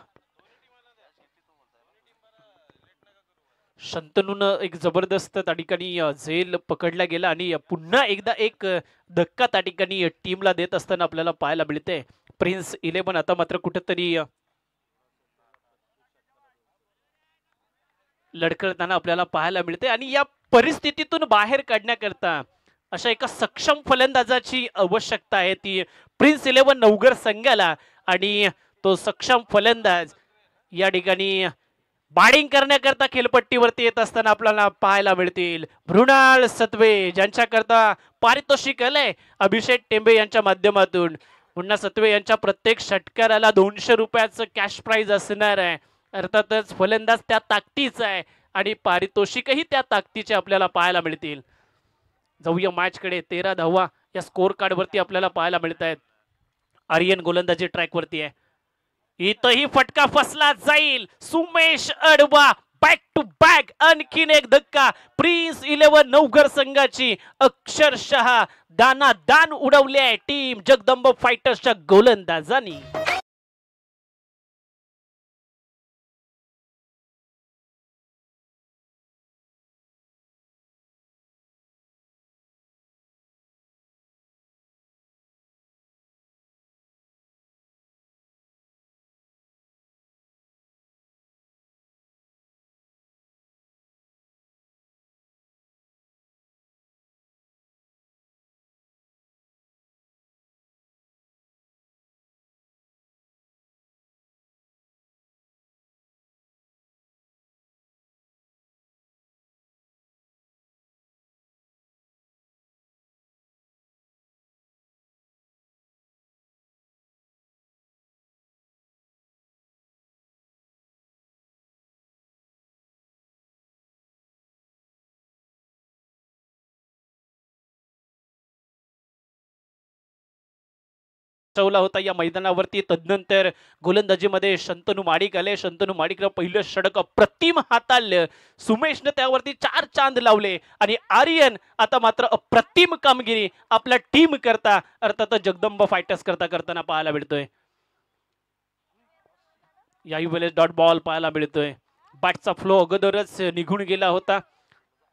Speaker 2: शंतनून एक जबरदस्त त्या ठिकाणी झेल पकडला गेला आणि पुन्हा एकदा एक धक्का त्या ठिकाणी टीमला देत असताना आपल्याला पाहायला मिळते. प्रिन्स 11 आता मात्र कुठेतरी लढकळताना आपल्याला पाहायला मिळते आणि या परिस्थितीतून बाहेर काढण्याकरता अशा एका सक्षम फलंदाजाची आवश्यकता आहे ती प्रिन्स 11 नवघर संघाला. आणि तो सक्षम फलंदाज या ठिकाणी बॅटिंग करण्याकरता खेळपट्टीवरती येत असताना आपल्याला पाहायला मिळतील मृणाल सत्वे, ज्यांच्याकरता पारितोषिक आलंय अभिषेक टेंबे यांच्या माध्यमातून. पुन्हा सत्वे यांच्या प्रत्येक षटकाराला 200 रुपयाचं कॅश प्राइज असणार आहे. अर्थातच फलंदाज त्या ताकदीचा आहे आणि पारितोषिकही त्या ताकदीचे आपल्याला पाहायला मिळतील. जाऊया मॅचकडे. 13 धावा या स्कोर कार्ड वरती आपल्याला पाहायला मिळत आहेत. आर्यन गोलंदाजी ट्रॅक वरती आहे. इथंही फटका फसला जाईल. सुमेश अडवा बॅक टू बॅक आणखीन एक धक्का. प्रिन्स 11 नवघर संघाची अक्षरशः दानादान उडवले आहे टीम जगदंब फायटर्सच्या गोलंदाजांनी. चवला होता या मैदानावरती. तदनंतर गोलंदाजीमध्ये शंतनू माडिक आले. शंतनू माडिकनं पहिलं षटक अप्रतिम हाताळलं. सुमेशनं त्यावरती 4 चांद लावले आणि आर्यन आता मात्र अप्रतिम कामगिरी आपल्या टीम करता अर्थात जगदंब फायटर्स करता करताना पाहायला मिळतोय. याही वेळेस डॉट बॉल पाहायला मिळतोय. बॅटचा फ्लो अगोदरच निघून गेला होता.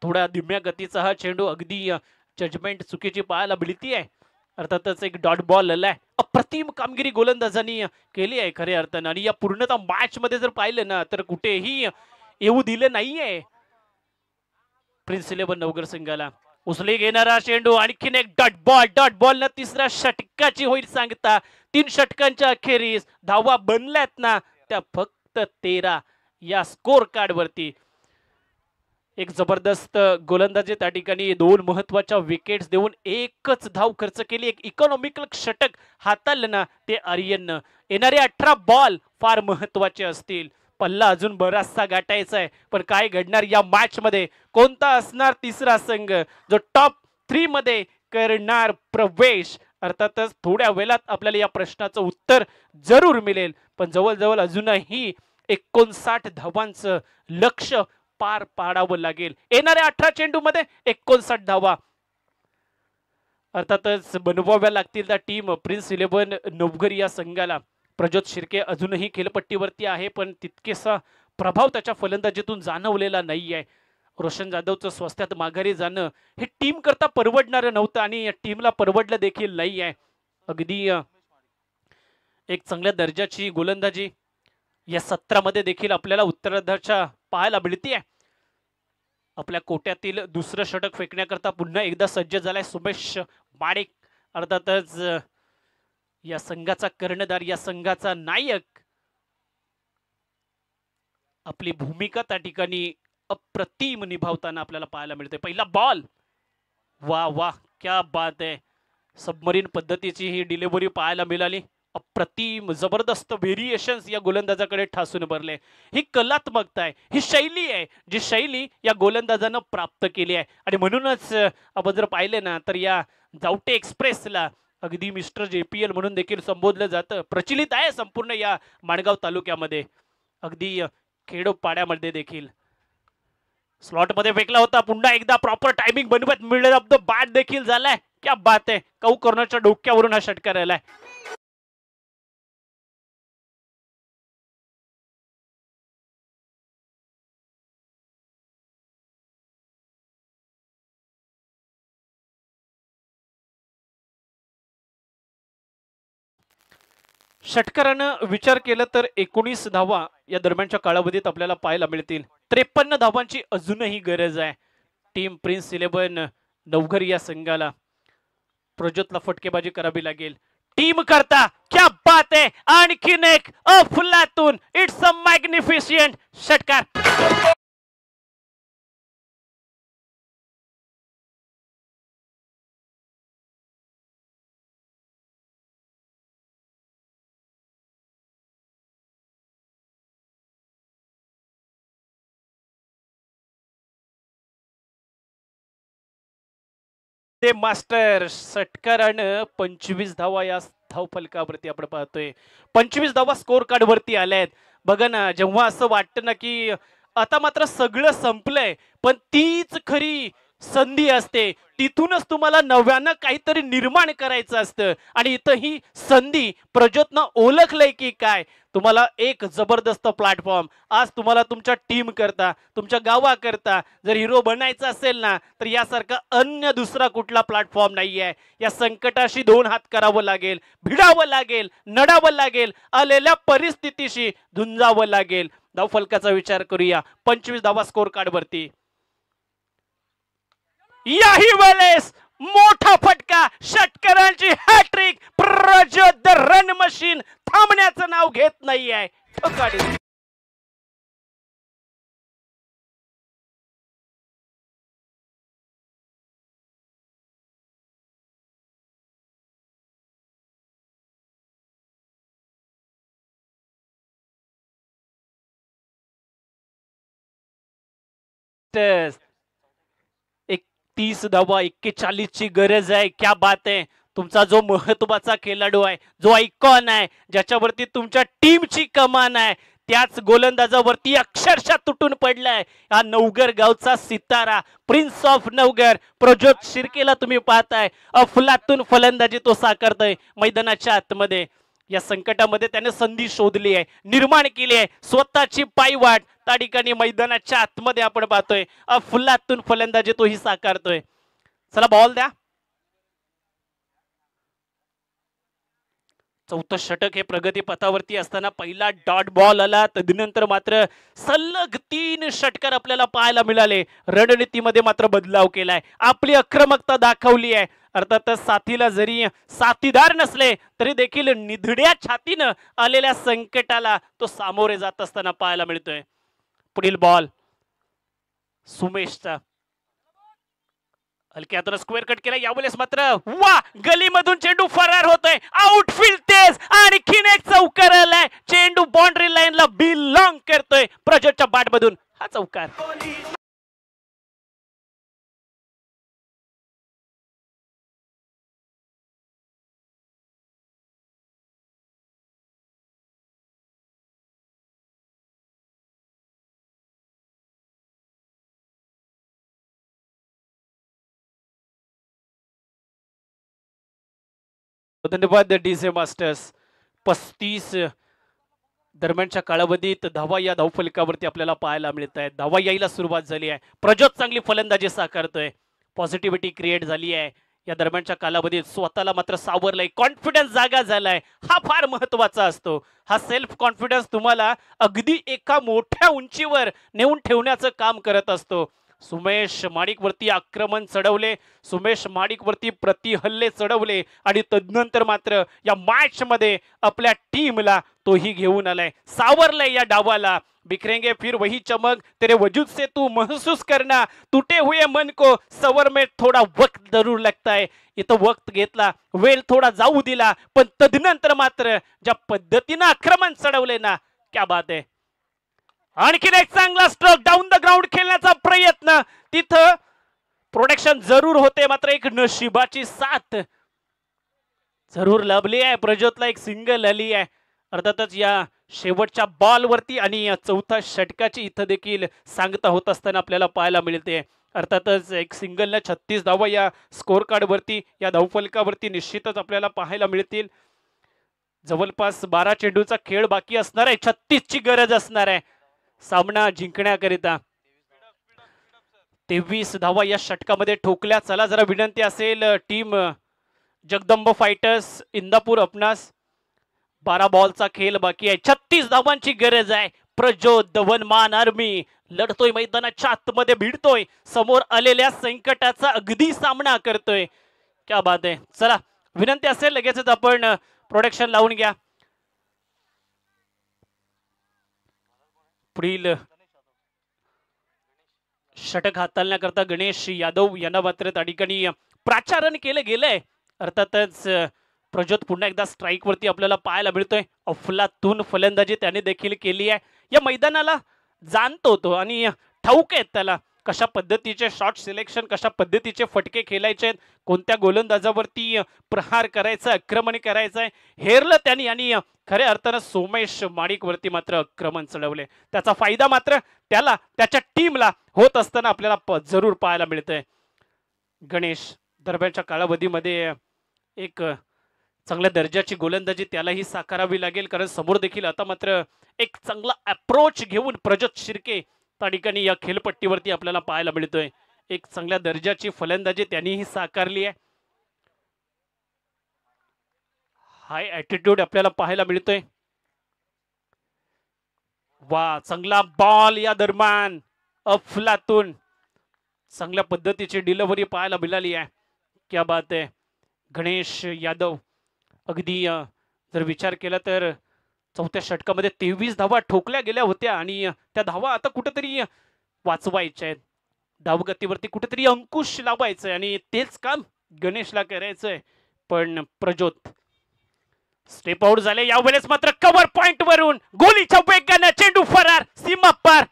Speaker 2: थोडा धीम्या गतीचा हा चेंडू, अगदी जजमेंट चुकीची पाहायला मिळती आहे. अर्थातच एक डॉट बॉल आलाय. अप्रतिम कामगिरी गोलंदाजांनी केली आहे खऱ्या अर्थानं, आणि या पूर्णतः मॅच मध्ये जर पाहिलं ना तर कुठेही येऊ दिलं नाहीये प्रिन्स 11 नवगर संघाला. उचली घेणारा चेंडू, आणखीन एक डॉट बॉल ना तिसऱ्या षटकाची होईल सांगता. 3 षटकांच्या अखेरीस धावा बनल्यात ना त्या फक्त 13 या स्कोर कार्ड वरती. एक जबरदस्त गोलंदाजी त्या ठिकाणी 2 महत्वाच्या विकेट्स देऊन एकच धाव खर्च केली. एक इकॉनॉमिकल षटक हाताळलं ना ते आर्यननं. येणारे 18 बॉल फार महत्वाचे असतील. पल्ला अजून बराचसा गाठायचा आहे, पण काय घडणार या मॅच मध्ये? कोणता असणार तिसरा संघ जो टॉप 3 मध्ये करणार प्रवेश? अर्थातच थोड्या वेळात आपल्याला या प्रश्नाचं उत्तर जरूर मिळेल. पण जवळजवळ अजूनही 59 धावांचं लक्ष पार पाडावं लागेल. येणाऱ्या 18 चेंडू मध्ये 59 धावा अर्थातच बनवाव्या लागतील त्या टीम प्रिन्स 11 नवघर या संघाला. प्रज्योत शिर्के अजूनही खेळपट्टीवरती आहे, पण तितकेसा प्रभाव त्याच्या फलंदाजीतून जाणवलेला नाही आहे. रोशन जाधवचं स्वस्त्यात माघारी जाणं हे टीम करता परवडणारं नव्हतं, आणि टीमला परवडलं देखील नाही आहे. अगदी एक चांगल्या दर्जाची गोलंदाजी या सत्रामध्ये देखील आपल्याला उत्तरार्धाच्या पाहायला मिळते. आपल्या कोट्यातील दुसरं षटक फेकण्याकरता पुन्हा एकदा सज्ज झालाय सुमेश माडिक. अर्थातच या संघाचा कर्णधार, या संघाचा नायक. आपली भूमिका त्या ठिकाणी अप्रतिम निभावताना आपल्याला पाहायला मिळते. पहिला बॉल, वा वा क्या बात आहे. सबमरीन पद्धतीची ही डिलिव्हरी पाहायला मिळाली. अप्रतिम जबरदस्त व्हेरिएशन्स या गोलंदाजाकडे ठासून भरले. ही कलात्मकता आहे, ही शैली आहे, जी शैली या गोलंदाजानं प्राप्त केली आहे. आणि म्हणूनच आपण जर पाहिले ना तर या जावटे एक्सप्रेसला अगदी मिस्टर JPL म्हणून देखील संबोधलं जातं. प्रचलित आहे संपूर्ण या माणगाव तालुक्यामध्ये, अगदी खेडोपाड्यामध्ये देखील. स्लॉट मध्ये फेकला होता, पुन्हा एकदा प्रॉपर टायमिंग बनवत मिळेल बॅट देखील झालाय. क्या बात आहे. कौ कॉर्नरच्या डोक्यावरून हा षटकार आलाय. षटकारानं विचार केला तर 19 धावा या दरम्यानच्या कालावधीत आपल्याला पाहायला मिळतील. 53 धावांची अजूनही गरज आहे टीम प्रिन्स 11 नवघर या संघाला. प्रज्योतला फटकेबाजी करावी लागेल टीम करता. क्या बात आहे. आणखीन एक अफलातून, इट्स अ मॅग्निफिशियंट षटकार. ते मास्टर षटकारानं 25 धावा या धाव फलकावरती आपण पाहतोय. 25 धावा स्कोर कार्ड वरती आल्यात. बघा ना, जेव्हा असं वाटतं ना की आता मात्र सगळं संपलंय, पण तीच खरी संधी असते. तिथूनच तुम्हाला नव्यानं काहीतरी निर्माण करायचं असतं. आणि इथं ही संधी प्रज्योतनं ओळखलंय की काय. तुम्हाला एक जबरदस्त प्लॅटफॉर्म आज तुम्हाला तुमच्या टीम करता, तुमच्या गावाकरता जर हिरो बनायचं असेल ना तर यासारखा अन्य दुसरा कुठला प्लॅटफॉर्म नाही आहे. या संकटाशी 2 हात करावं लागेल, भिडावं लागेल, नडावं लागेल, आलेल्या परिस्थितीशी झुंजावं लागेल. धावफलकाचा विचार करूया. 25 धावा स्कोर कार्ड वरती. याही वेळेस मोठा फटका, षटकारांची hat trick. Prajyot the run machine थांबण्याचं नाव घेत नाहीये. एक 30 धावा 41 ची गरज आहे. क्या बात आहे. तुमचा जो महत्वाचा खेळाडू आहे, जो आयकॉन आहे, ज्याच्यावरती तुमच्या टीमची कमान आहे, त्याच गोलंदाजावरती अक्षरशः तुटून पडलाय हा नवघर गावचा सितारा, प्रिन्स ऑफ नवघर प्रज्योत शिर्केला तुम्ही पाहताय. अफलातून फलंदाजी तो साकारतोय मैदानाच्या आतमध्ये. या संकटामध्ये त्याने संधी शोधली आहे, निर्माण केली आहे स्वतःची पायवाट. त्या ठिकाणी मैदानाच्या आतमध्ये आपण पाहतोय अफलातून फलंदाजी तोही साकारतोय. चला बॉल द्या. चौथं षटक हे प्रगती पथावरती असताना पहिला डॉट बॉल आला. तदनंतर मात्र सलग 3 षटकार आपल्याला पाहायला मिळाले. रणनीतीमध्ये मात्र बदलाव केलाय, आपली आक्रमकता दाखवली आहे. अर्थातच साथीला जरी साथीदार नसले तरी देखील निधड्या छातीनं आलेल्या संकटाला तो सामोरे जात असताना पाहायला मिळतोय. पुढील बॉल सुमेशचा हलक्या हाताने स्क्वेअर कट केला. यावेळेस मात्र वा, गलीमधून चेंडू फरार होतोय. आउटफील्ड तेज आणखीन एक चौकार आलाय. चेंडू बाउंड्री लाईनला बिलॉंग करतोय. प्रज्योतच्या बॅटमधून हा चौकार. धन्यवाद डीजे मास्टर्स. 35 दरम्यानच्या कालावधीत धावा या धावफलकावरती आपल्याला पाहायला मिळत आहेत. धावा यायला सुरुवात झाली आहे. प्रज्योत चांगली फलंदाजी साकारतोय. पॉझिटिव्हिटी क्रिएट झाली आहे या दरम्यानच्या कालावधीत. स्वतःला मात्र सावरलंय, कॉन्फिडन्स जागा झालाय. हा फार महत्वाचा असतो. हा सेल्फ कॉन्फिडन्स तुम्हाला अगदी एका मोठ्या उंचीवर नेऊन ठेवण्याचं काम करत असतो. सुमेश माडिकवरती आक्रमण चढवले, सुमेश माडिकवरती प्रतिहल्ले चढवले आणि तदनंतर मात्र या मॅच मध्ये आपल्या टीमला तोही घेऊन आलाय, सावरलंय या डावाला. बिखरेंगे फिर वही चमक, तेरे वजूद से तू महसूस करना, टूटे हुए मन को सवर में थोड़ा वक्त जरूर लगता है. इथं वक्त घेतला, वेळ थोडा जाऊ दिला, पण तदनंतर मात्र ज्या पद्धतीनं आक्रमण चढवले ना, क्या बात आहे. आणखीन एक चांगला स्ट्रोक डाऊन द ग्राउंड खेळण्याचा प्रयत्न. तिथं प्रोटेक्शन जरूर होते, मात्र एक नशिबाची साथ जरूर लाभली आहे. प्रज्योतला एक सिंगल आली आहे. अर्थातच या शेवटच्या बॉलवरती आणि या चौथ्या षटकाची इथं देखील सांगता होत असताना आपल्याला पाहायला मिळते. अर्थातच एक सिंगलला 36 धावा या स्कोर कार्डवरती, या धावफलकावरती निश्चितच आपल्याला पाहायला मिळतील. जवळपास 12 चेंडूचा खेळ बाकी असणार आहे. 36 ची गरज असणार आहे सामना जिंकण्याकरिता. 23 धावा या षटकामध्ये ठोकल्या. चला जरा विनंती असेल टीम जगदंब फायटर्स इंदापूर अपनास, 12 बॉलचा खेळ बाकी आहे. 36 धावांची गरज आहे. प्रज्योत द वनमान आर्मी लढतोय, मैदानाच्या आतमध्ये भिडतोय, समोर आलेल्या संकटाचा अगदी सामना करतोय. क्या बात आहे. चला विनंती असेल लगेचच आपण प्रोडक्शन लावून घ्या. पुढील षटक हाताळण्याकरता गणेश यादव यांना मात्र त्या ठिकाणी प्राचारण केलं गेलंय. अर्थातच प्रज्योत पुन्हा एकदा स्ट्राईक वरती आपल्याला पाहायला मिळतोय. अफलातून फलंदाजी त्याने देखील केली आहे. या मैदानाला जाणतो तो आणि ठाऊक आहेत त्याला कशा पद्धतीचे शॉट सिलेक्शन, कशा पद्धतीचे फटके खेळायचे, कोणत्या गोलंदाजावरती प्रहार करायचा, आक्रमण करायचंय. हेरलं त्यांनी आणि खऱ्या अर्थानं सोमेश माडिकवरती मात्र आक्रमण चढवले. त्याचा फायदा मात्र त्याला, त्याच्या टीमला होत असताना आपल्याला जरूर पाहायला मिळतंय. गणेश दरम्यानच्या कालावधीमध्ये एक चांगल्या दर्जाची गोलंदाजी त्यालाही साकारावी लागेल, कारण समोर देखील आता मात्र एक चांगला अप्रोच घेऊन प्रज्योत शिर्के त्या ठिकाणी या खेळपट्टीवरती आपल्याला पाहायला मिळतोय. एक चांगल्या दर्जाची फलंदाजी त्यांनीही साकारली आहे. हाय ॲटिट्यूड आपल्याला पाहायला मिळतोय. वा, चांगला बॉल या दरम्यान अफलातून चांगल्या पद्धतीची डिलिव्हरी पाहायला मिळाली आहे. क्या बात आहे. गणेश यादव अगदी जर विचार केला तर चौथ्या षटकामध्ये 23 धावा ठोकल्या गेल्या होत्या आणि त्या धावा आता कुठेतरी वाचवायच्या आहेत. धावगतीवरती कुठेतरी अंकुश लावायचंय आणि तेच काम गणेशला करायचंय. पण प्रज्योत स्टेप आउट झाले. यावेळेस मात्र कव्हर पॉइंट वरून गोलीच्या वेगाने चेंडू फरार, सीमा पार.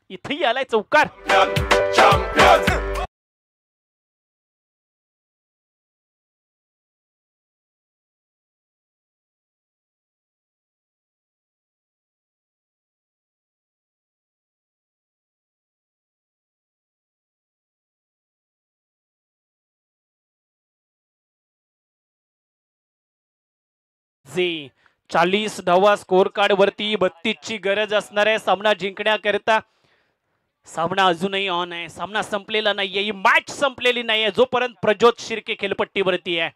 Speaker 2: इथेही आलाय चौकार. जे 40 धावा स्कोर कार्ड वरती. 32 ची गरज असणार आहे सामना जिंकण्याकरिता. सामना अजूनही ऑन आहे. सामना संपलेला नाहीये. ही मॅच संपलेली नाहीये जोपर्यंत प्रज्योत शिर्के खेळपट्टीवरती आहे.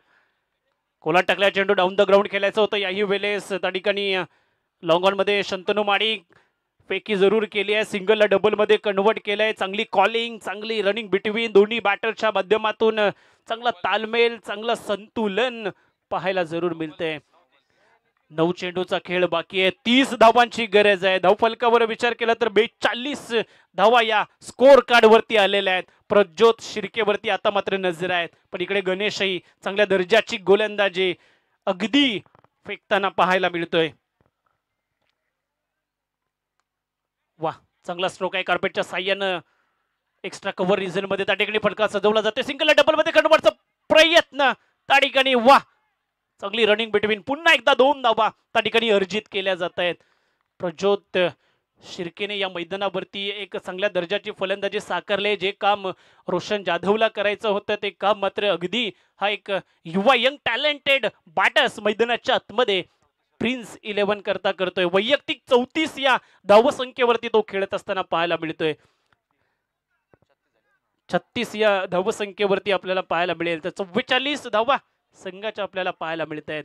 Speaker 2: कोला टाकल्या चेंडू डाऊन द ग्राउंड खेळायचं होतं याही वेळेस. त्या ठिकाणी लॉंग ऑन मध्ये शंतनू माडी पैकी जरूर केली आहे. सिंगलला डबल मध्ये कन्वर्ट केलंय. चांगली कॉलिंग, चांगली रनिंग बिटवीन दोन्ही बॅटरच्या माध्यमातून चांगला तालमेल, चांगलं संतुलन पाहायला जरूर मिळतंय. 9 चेंडूचा खेळ बाकी आहे. 30 धावांची गरज आहे. धावफलकावर विचार केला तर 42 धावा या स्कोर कार्ड वरती आलेल्या आहेत. प्रज्योत शिर्केवरती आता मात्र नजर आहेत. पण इकडे गणेशही चांगल्या दर्जाची गोलंदाजी अगदी फेकताना पाहायला मिळतोय. वा, चांगला स्ट्रोक आहे. कार्पेटच्या साह्यानं एक्स्ट्रा कव्हर रिझन मध्ये त्या ठिकाणी फटका सजवला जातोय. सिंगल डबल मध्ये कन्वर्टचा प्रयत्न त्या ठिकाणी. वा, चांगली रनिंग बिटवीन. पुन्हा एकदा 2 धावा त्या ठिकाणी अर्जित केल्या जात आहेत. प्रज्योत शिर्केने या मैदानावरती एक चांगल्या दर्जाची फलंदाजी साकारले. जे काम रोशन जाधवला करायचं होतं ते काम मात्र अगदी हा एक युवा यंग टॅलेंटेड बॅटर्स मैदानाच्या आतमध्ये प्रिन्स 11 करता करतोय. वैयक्तिक 34 या धावसंख्येवरती तो खेळत असताना पाहायला मिळतोय. 36 या धावसंख्येवरती आपल्याला पाहायला मिळेल. तर 44 धावा संघाच्या आपल्याला पाहायला मिळत आहेत.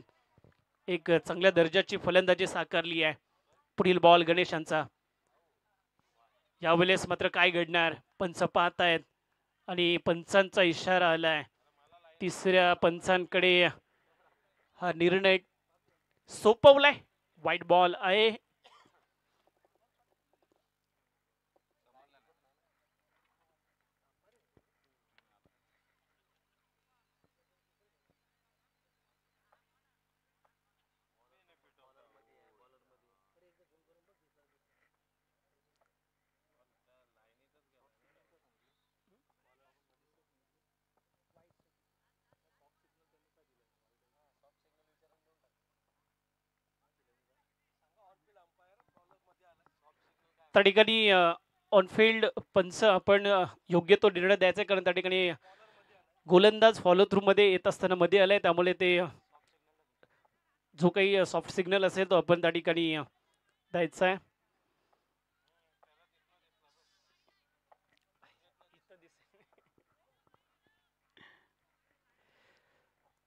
Speaker 2: एक चांगल्या दर्जाची फलंदाजी साकारली आहे. पुढील बॉल गणेशांचा. यावेळेस मात्र काय घडणार? पंच पाहत आहेत आणि पंचांचा इशारा आलाय. तिसऱ्या पंचांकडे हा निर्णय सोपवलाय. व्हाईट बॉल आहे. त्या ठिकाणी ऑनफिल्ड पंच आपण योग्य तो निर्णय द्यायचा, कारण त्या ठिकाणी गोलंदाज फॉलो थ्रू मध्ये येत असताना मध्ये आलाय. त्यामुळे ते जो काही सॉफ्ट सिग्नल असेल तो आपण त्या ठिकाणी द्यायचा आहे.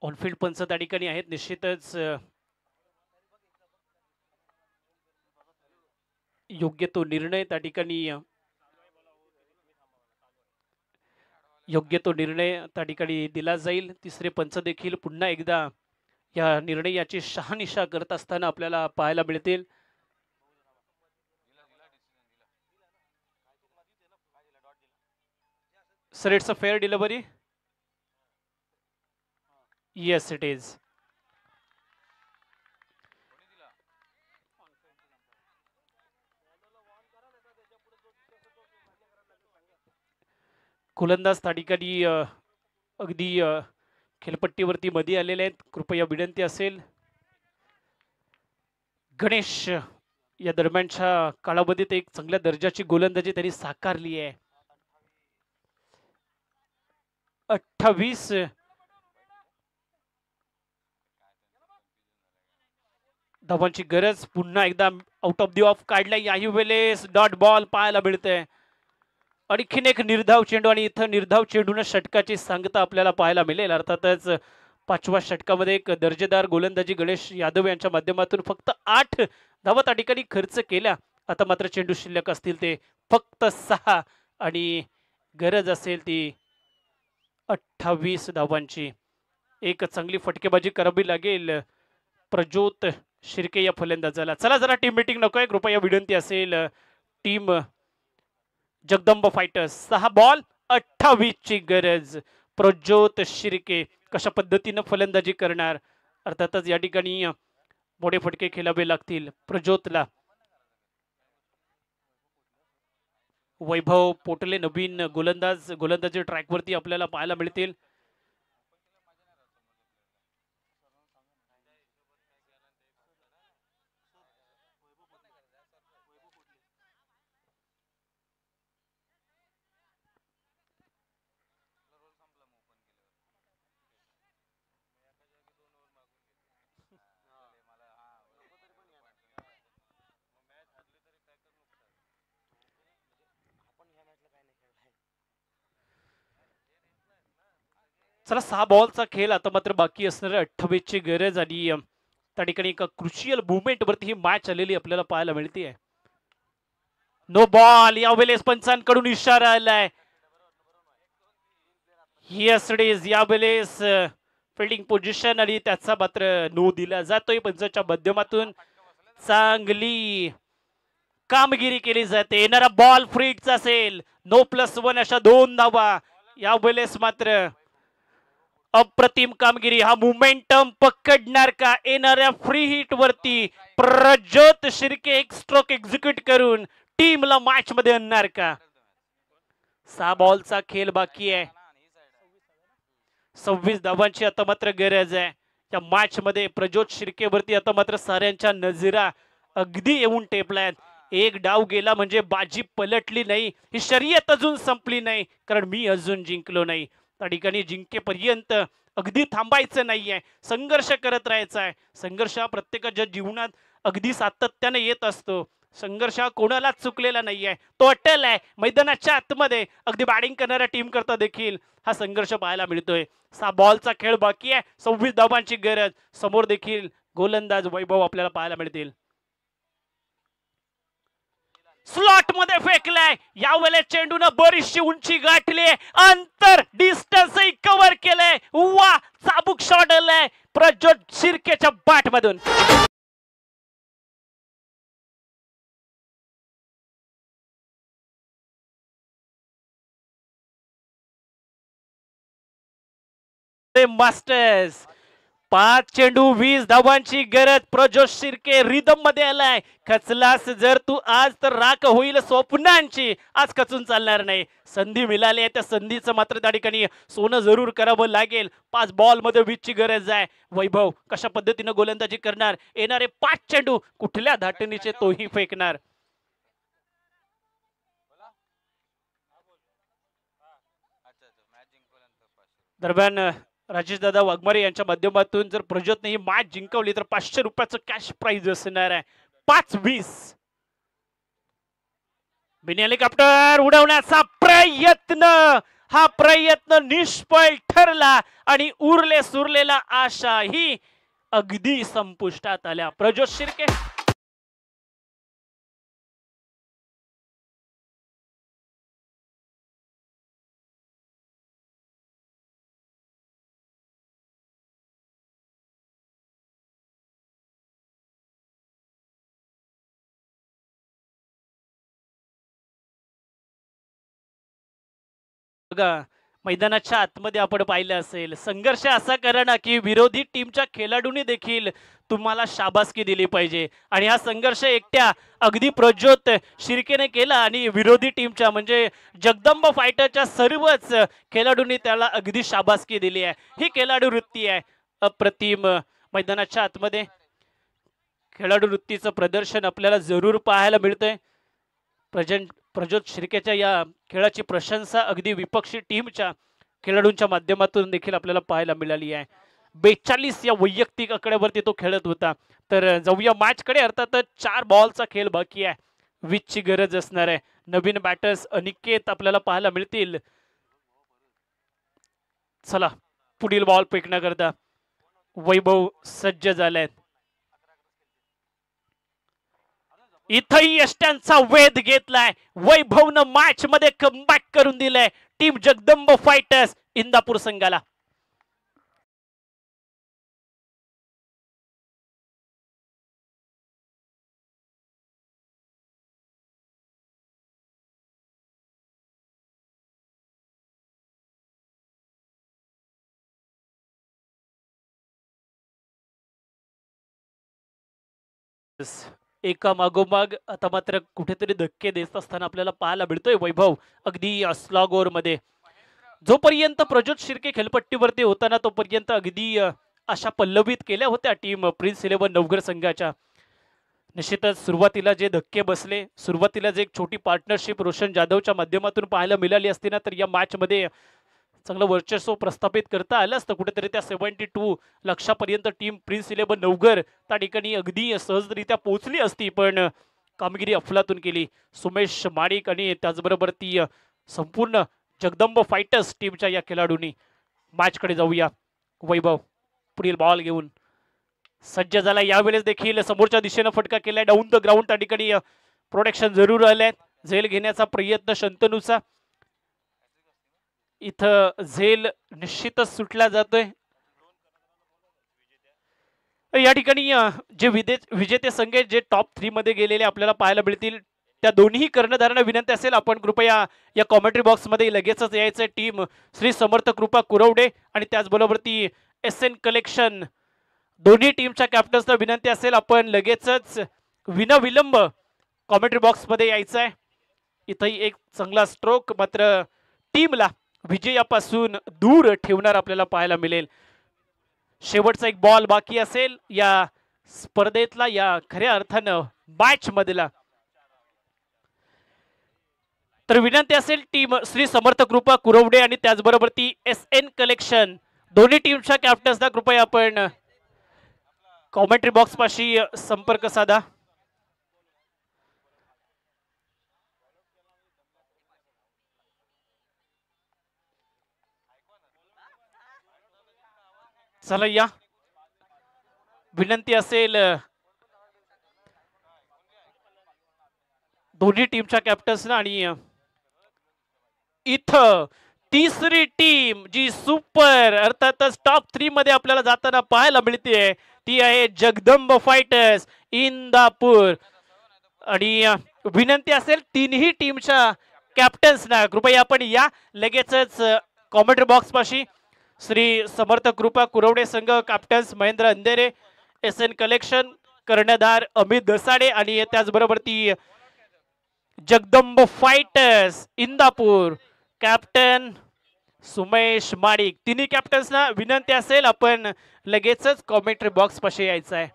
Speaker 2: ऑनफिल्ड पंच त्या ठिकाणी आहेत. निश्चितच योग्य तो निर्णय त्या ठिकाणी दिला जाईल. तिसरे पंच देखील पुन्हा एकदा या निर्णयाची शहानिशा करत असताना आपल्याला पाहायला मिळतील. Sir, it's a fair delivery. Yes, it is. गोलंदाज त्या ठिकाणी अगदी खेळपट्टीवरती मध्ये आलेले आहेत. कृपया विनंती असेल, गणेश या दरम्यानच्या कालावधीत एक चांगल्या दर्जाची गोलंदाजी त्यांनी साकारली आहे. 28 धावांची गरज. पुन्हा एकदा आउट ऑफ दी ऑफ काढलाय. याही वेळेस डॉट बॉल पाहायला मिळतंय. आणखीन एक निर्धाव चेंडू आणि इथं निर्धाव चेंडून षटकाची सांगता आपल्याला पाहायला मिळेल. अर्थातच 5व्या षटकामध्ये एक दर्जेदार गोलंदाजी गणेश यादव यांच्या माध्यमातून फक्त 8 धावा त्या ठिकाणी खर्च केल्या. आता मात्र चेंडू शिल्लक असतील ते फक्त 6 आणि गरज असेल ती 28 धावांची. एक चांगली फटकेबाजी करावी लागेल प्रज्योत शिर्के या फलंदाजाला. चला, जरा टीम मीटिंग नकोय, कृपया विनंती असेल. टीम जगदंब फायटर्स 6 बॉल 28 ची गरज. प्रज्योत शिर्के कशा पद्धतीनं फलंदाजी करणार? अर्थातच या ठिकाणी मोठे फटके खेळावे लागतील प्रज्योतला. वैभव पोटले नवीन गोलंदाजी ट्रॅकवरती आपल्याला पाहायला मिळतील. चला 6 बॉलचा खेळ आता मात्र बाकी असणाऱ्या 28 ची गरज आणि त्या ठिकाणी एका क्रुशियल मुवमेंट वरती ही मॅच आलेली आपल्याला पाहायला मिळते. नो बॉल यावेळेस पंचांकडून इशारा आलाय. येस्टरडेज यावेळेस फिल्डिंग पोझिशन आणि त्याचा मात्र नो दिला जातोय. पंचाच्या माध्यमातून चांगली कामगिरी केली जाते. येणारा बॉल फ्रीटचा असेल. नो +1 अशा 2 धावा. यावेळेस मात्र अप्रतिम कामगिरी. हा मोमेंटम पकडणार का? येणाऱ्या फ्री हिट वरती प्रज्योत शिर्के एक स्ट्रोक एक्झिक्यूट करून टीमला मॅच मध्ये आणणार का? 6 बॉलचा खेळ बाकी आहे. 26 धावांची आता मात्र गरज आहे. या मॅच मध्ये प्रज्योत शिर्के वरती आता मात्र साऱ्यांच्या नजरा अगदी येऊन टेपल्यात. एक डाव गेला म्हणजे बाजी पलटली नाही. ही शर्यत अजून संपली नाही, कारण मी अजून जिंकलो नाही. त्या ठिकाणी जिंकेपर्यंत अगदी थांबायचं नाहीये, संघर्ष करत राहायचा आहे. संघर्ष हा प्रत्येकाच्या जीवनात अगदी सातत्याने येत असतो. संघर्ष हा कोणालाच चुकलेला नाहीये, तो अट्टल आहे. मैदानाच्या आतमध्ये अगदी बॅटिंग करणाऱ्या टीम करता देखील हा संघर्ष पाहायला मिळतोय. 6 बॉलचा खेळ बाकी आहे. 26 धावांची गरज. समोर देखील गोलंदाज वैभव आपल्याला पाहायला मिळतील. स्लॉट मध्ये फेकलाय. यावेळेस चेंडून बरीचशी उंची गाठली. अंतर डिस्टन्स कव्हर केलंय. वा, चाबूक शॉट आलाय प्रज्योत शिर्केच्या बॅट मधून. मास्टर्स 5 चेंडू 20 धावांची गरज. प्रज्योत शिर्के रिदम मध्ये आलाय. खचलास जर तू आज तर राख होईल स्वप्नांची. आज खचून चालणार नाही. संधी मिळाली आहे त्या संधीचं मात्र त्या ठिकाणी सोनं जरूर करावं लागेल. 5 बॉल मध्ये 20 ची गरज आहे. वैभव कशा पद्धतीने गोलंदाजी करणार? येणारे 5 चेंडू कुठल्या धाटणीचे तोही फेकणार. दरम्यान राजेश दादा वाघमारे यांच्या माध्यमातून जर प्रज्योतने ही मॅच जिंकवली तर 500 रुपयाचं कॅश प्राइज असणार आहे. 5-20. मिनी हेलिकॉप्टर उडवण्याचा प्रयत्न. हा प्रयत्न निष्फळ ठरला आणि उरले सुरलेला आशा ही अगदी संपुष्टात आल्या. प्रज्योत शिर्के बघा, मैदानाच्या आतमध्ये आपण पाहिलं असेल, संघर्ष असा करा ना की विरोधी टीमच्या खेळाडूंनी देखील तुम्हाला शाबासकी दिली पाहिजे. आणि हा संघर्ष एकट्या अगदी प्रज्योत शिर्केने केला आणि विरोधी टीमच्या म्हणजे जगदंब फायटरच्या सर्वच खेळाडूंनी त्याला अगदी शाबासकी दिली आहे. ही खेळाडू वृत्ती आहे. अप्रतिम मैदानाच्या आतमध्ये खेळाडू वृत्तीचं प्रदर्शन आपल्याला जरूर पाहायला मिळतंय. प्रज्योत शिर्केच्या या खेळाची प्रशंसा अगदी विपक्षी टीमच्या खेळाडूंच्या माध्यमातून देखील आपल्याला पाहायला मिळाली आहे. 42 या वैयक्तिक आकड्यावरती तो खेळत होता. तर जाऊया मॅच कडे. अर्थातच 4 बॉलचा खेळ बाकी आहे. 20 ची गरज असणार आहे. नवीन बॅटर्स अनिकेत आपल्याला पाहायला मिळतील. चला, पुढील बॉल फेकण्याकरता वैभव सज्ज झालेत. इथंही यष्ट्यांचा वेध घेतलाय. वैभवनं मॅच मध्ये कमबॅक करून दिलंय टीम जगदंब फायटर्स इंदापूर संघाला. एका मागोमाग आता मात्र कुठेतरी धक्के देत असताना आपल्याला पाहायला मिळतोय वैभव अगदी स्लॉगोर मध्ये. जोपर्यंत प्रज्योत शिर्के खेळपट्टीवरती होताना तोपर्यंत अगदी अशा पल्लवित केल्या होत्या टीम प्रिन्स 11 नवघर संघाच्या. निश्चितच सुरुवातीला जे धक्के बसले, सुरुवातीला जे एक छोटी पार्टनरशिप रोशन जाधवच्या माध्यमातून पाहायला मिळाली असती ना, तर या मॅच मध्ये चांगलं वर्चस्व प्रस्थापित करता आलं असतं. कुठेतरी त्या 72 लक्षापर्यंत टीम प्रिन्स 11 नवघर त्या ठिकाणी अगदी सहजरित्या पोहोचली असती, पण कामगिरी अफलातून केली सुमेश माडिक आणि त्याचबरोबर ती संपूर्ण जगदंब फायटर्स टीमच्या या खेळाडूंनी. मॅचकडे जाऊया. वैभव पुढील बॉल घेऊन सज्ज झाला. यावेळेस देखील समोरच्या दिशेनं फटका केलाय डाऊन द ग्राउंड. त्या ठिकाणी प्रोटेक्शन जरूर आलंय. झेल घेण्याचा प्रयत्न शंतनूचा. इथं झेल निश्चितच सुटला जातोय. या ठिकाणी जे विजेते संघ आहेत, जे टॉप 3 मध्ये गेलेले आपल्याला पाहायला मिळतील, त्या दोन्ही कर्णधारांना विनंती असेल आपण कृपया या कॉमेंट्री बॉक्स मध्ये लगेचच यायचं. टीम श्री समर्थ कृपा कुरवडे आणि त्याचबरोबर ती SN कलेक्शन, दोन्ही टीमच्या कॅप्टन्सना विनंती असेल आपण लगेचच विनाविलंब कॉमेंट्री बॉक्स मध्ये यायचं आहे. इथंही एक चांगला स्ट्रोक मात्र टीमला विजयापासून दूर ठेवणार आपल्याला पाहायला मिळेल. शेवटचा एक बॉल बाकी असेल या स्पर्धेतला, या खऱ्या अर्थानं मॅच मधला. तर विनंती असेल टीम श्री समर्थ कृपा कुरवडे आणि त्याचबरोबर ती SN कलेक्शन, दोन्ही टीमच्या कॅप्टन्सना कृपया आपण कॉमेंट्री बॉक्स पाशी संपर्क साधा. चला या विनंती असेल दोन्ही टीमच्या कॅप्टन्सना. आणि इथं तिसरी टीम जी सुपर अर्थातच टॉप 3 मध्ये आपल्याला जाताना पाहायला मिळते ती आहे जगदंब फायटर्स इंदापूर. आणि विनंती असेल तिन्ही टीमच्या कॅप्टन्सना कृपया आपण या लगेचच कॉमेंट्री बॉक्स पाशी. श्री समर्थ कृपा कुरवडे संघ कॅप्टन्स महेंद्र अंधेरे, SN कलेक्शन कर्णधार अमित दसाडे आणि त्याचबरोबर ती जगदंब फायटर्स इंदापूर कॅप्टन सुमेश माडिक. तिन्ही कॅप्टन्सना विनंती असेल आपण लगेचच कॉमेंट्री बॉक्स पाशी यायचं आहे.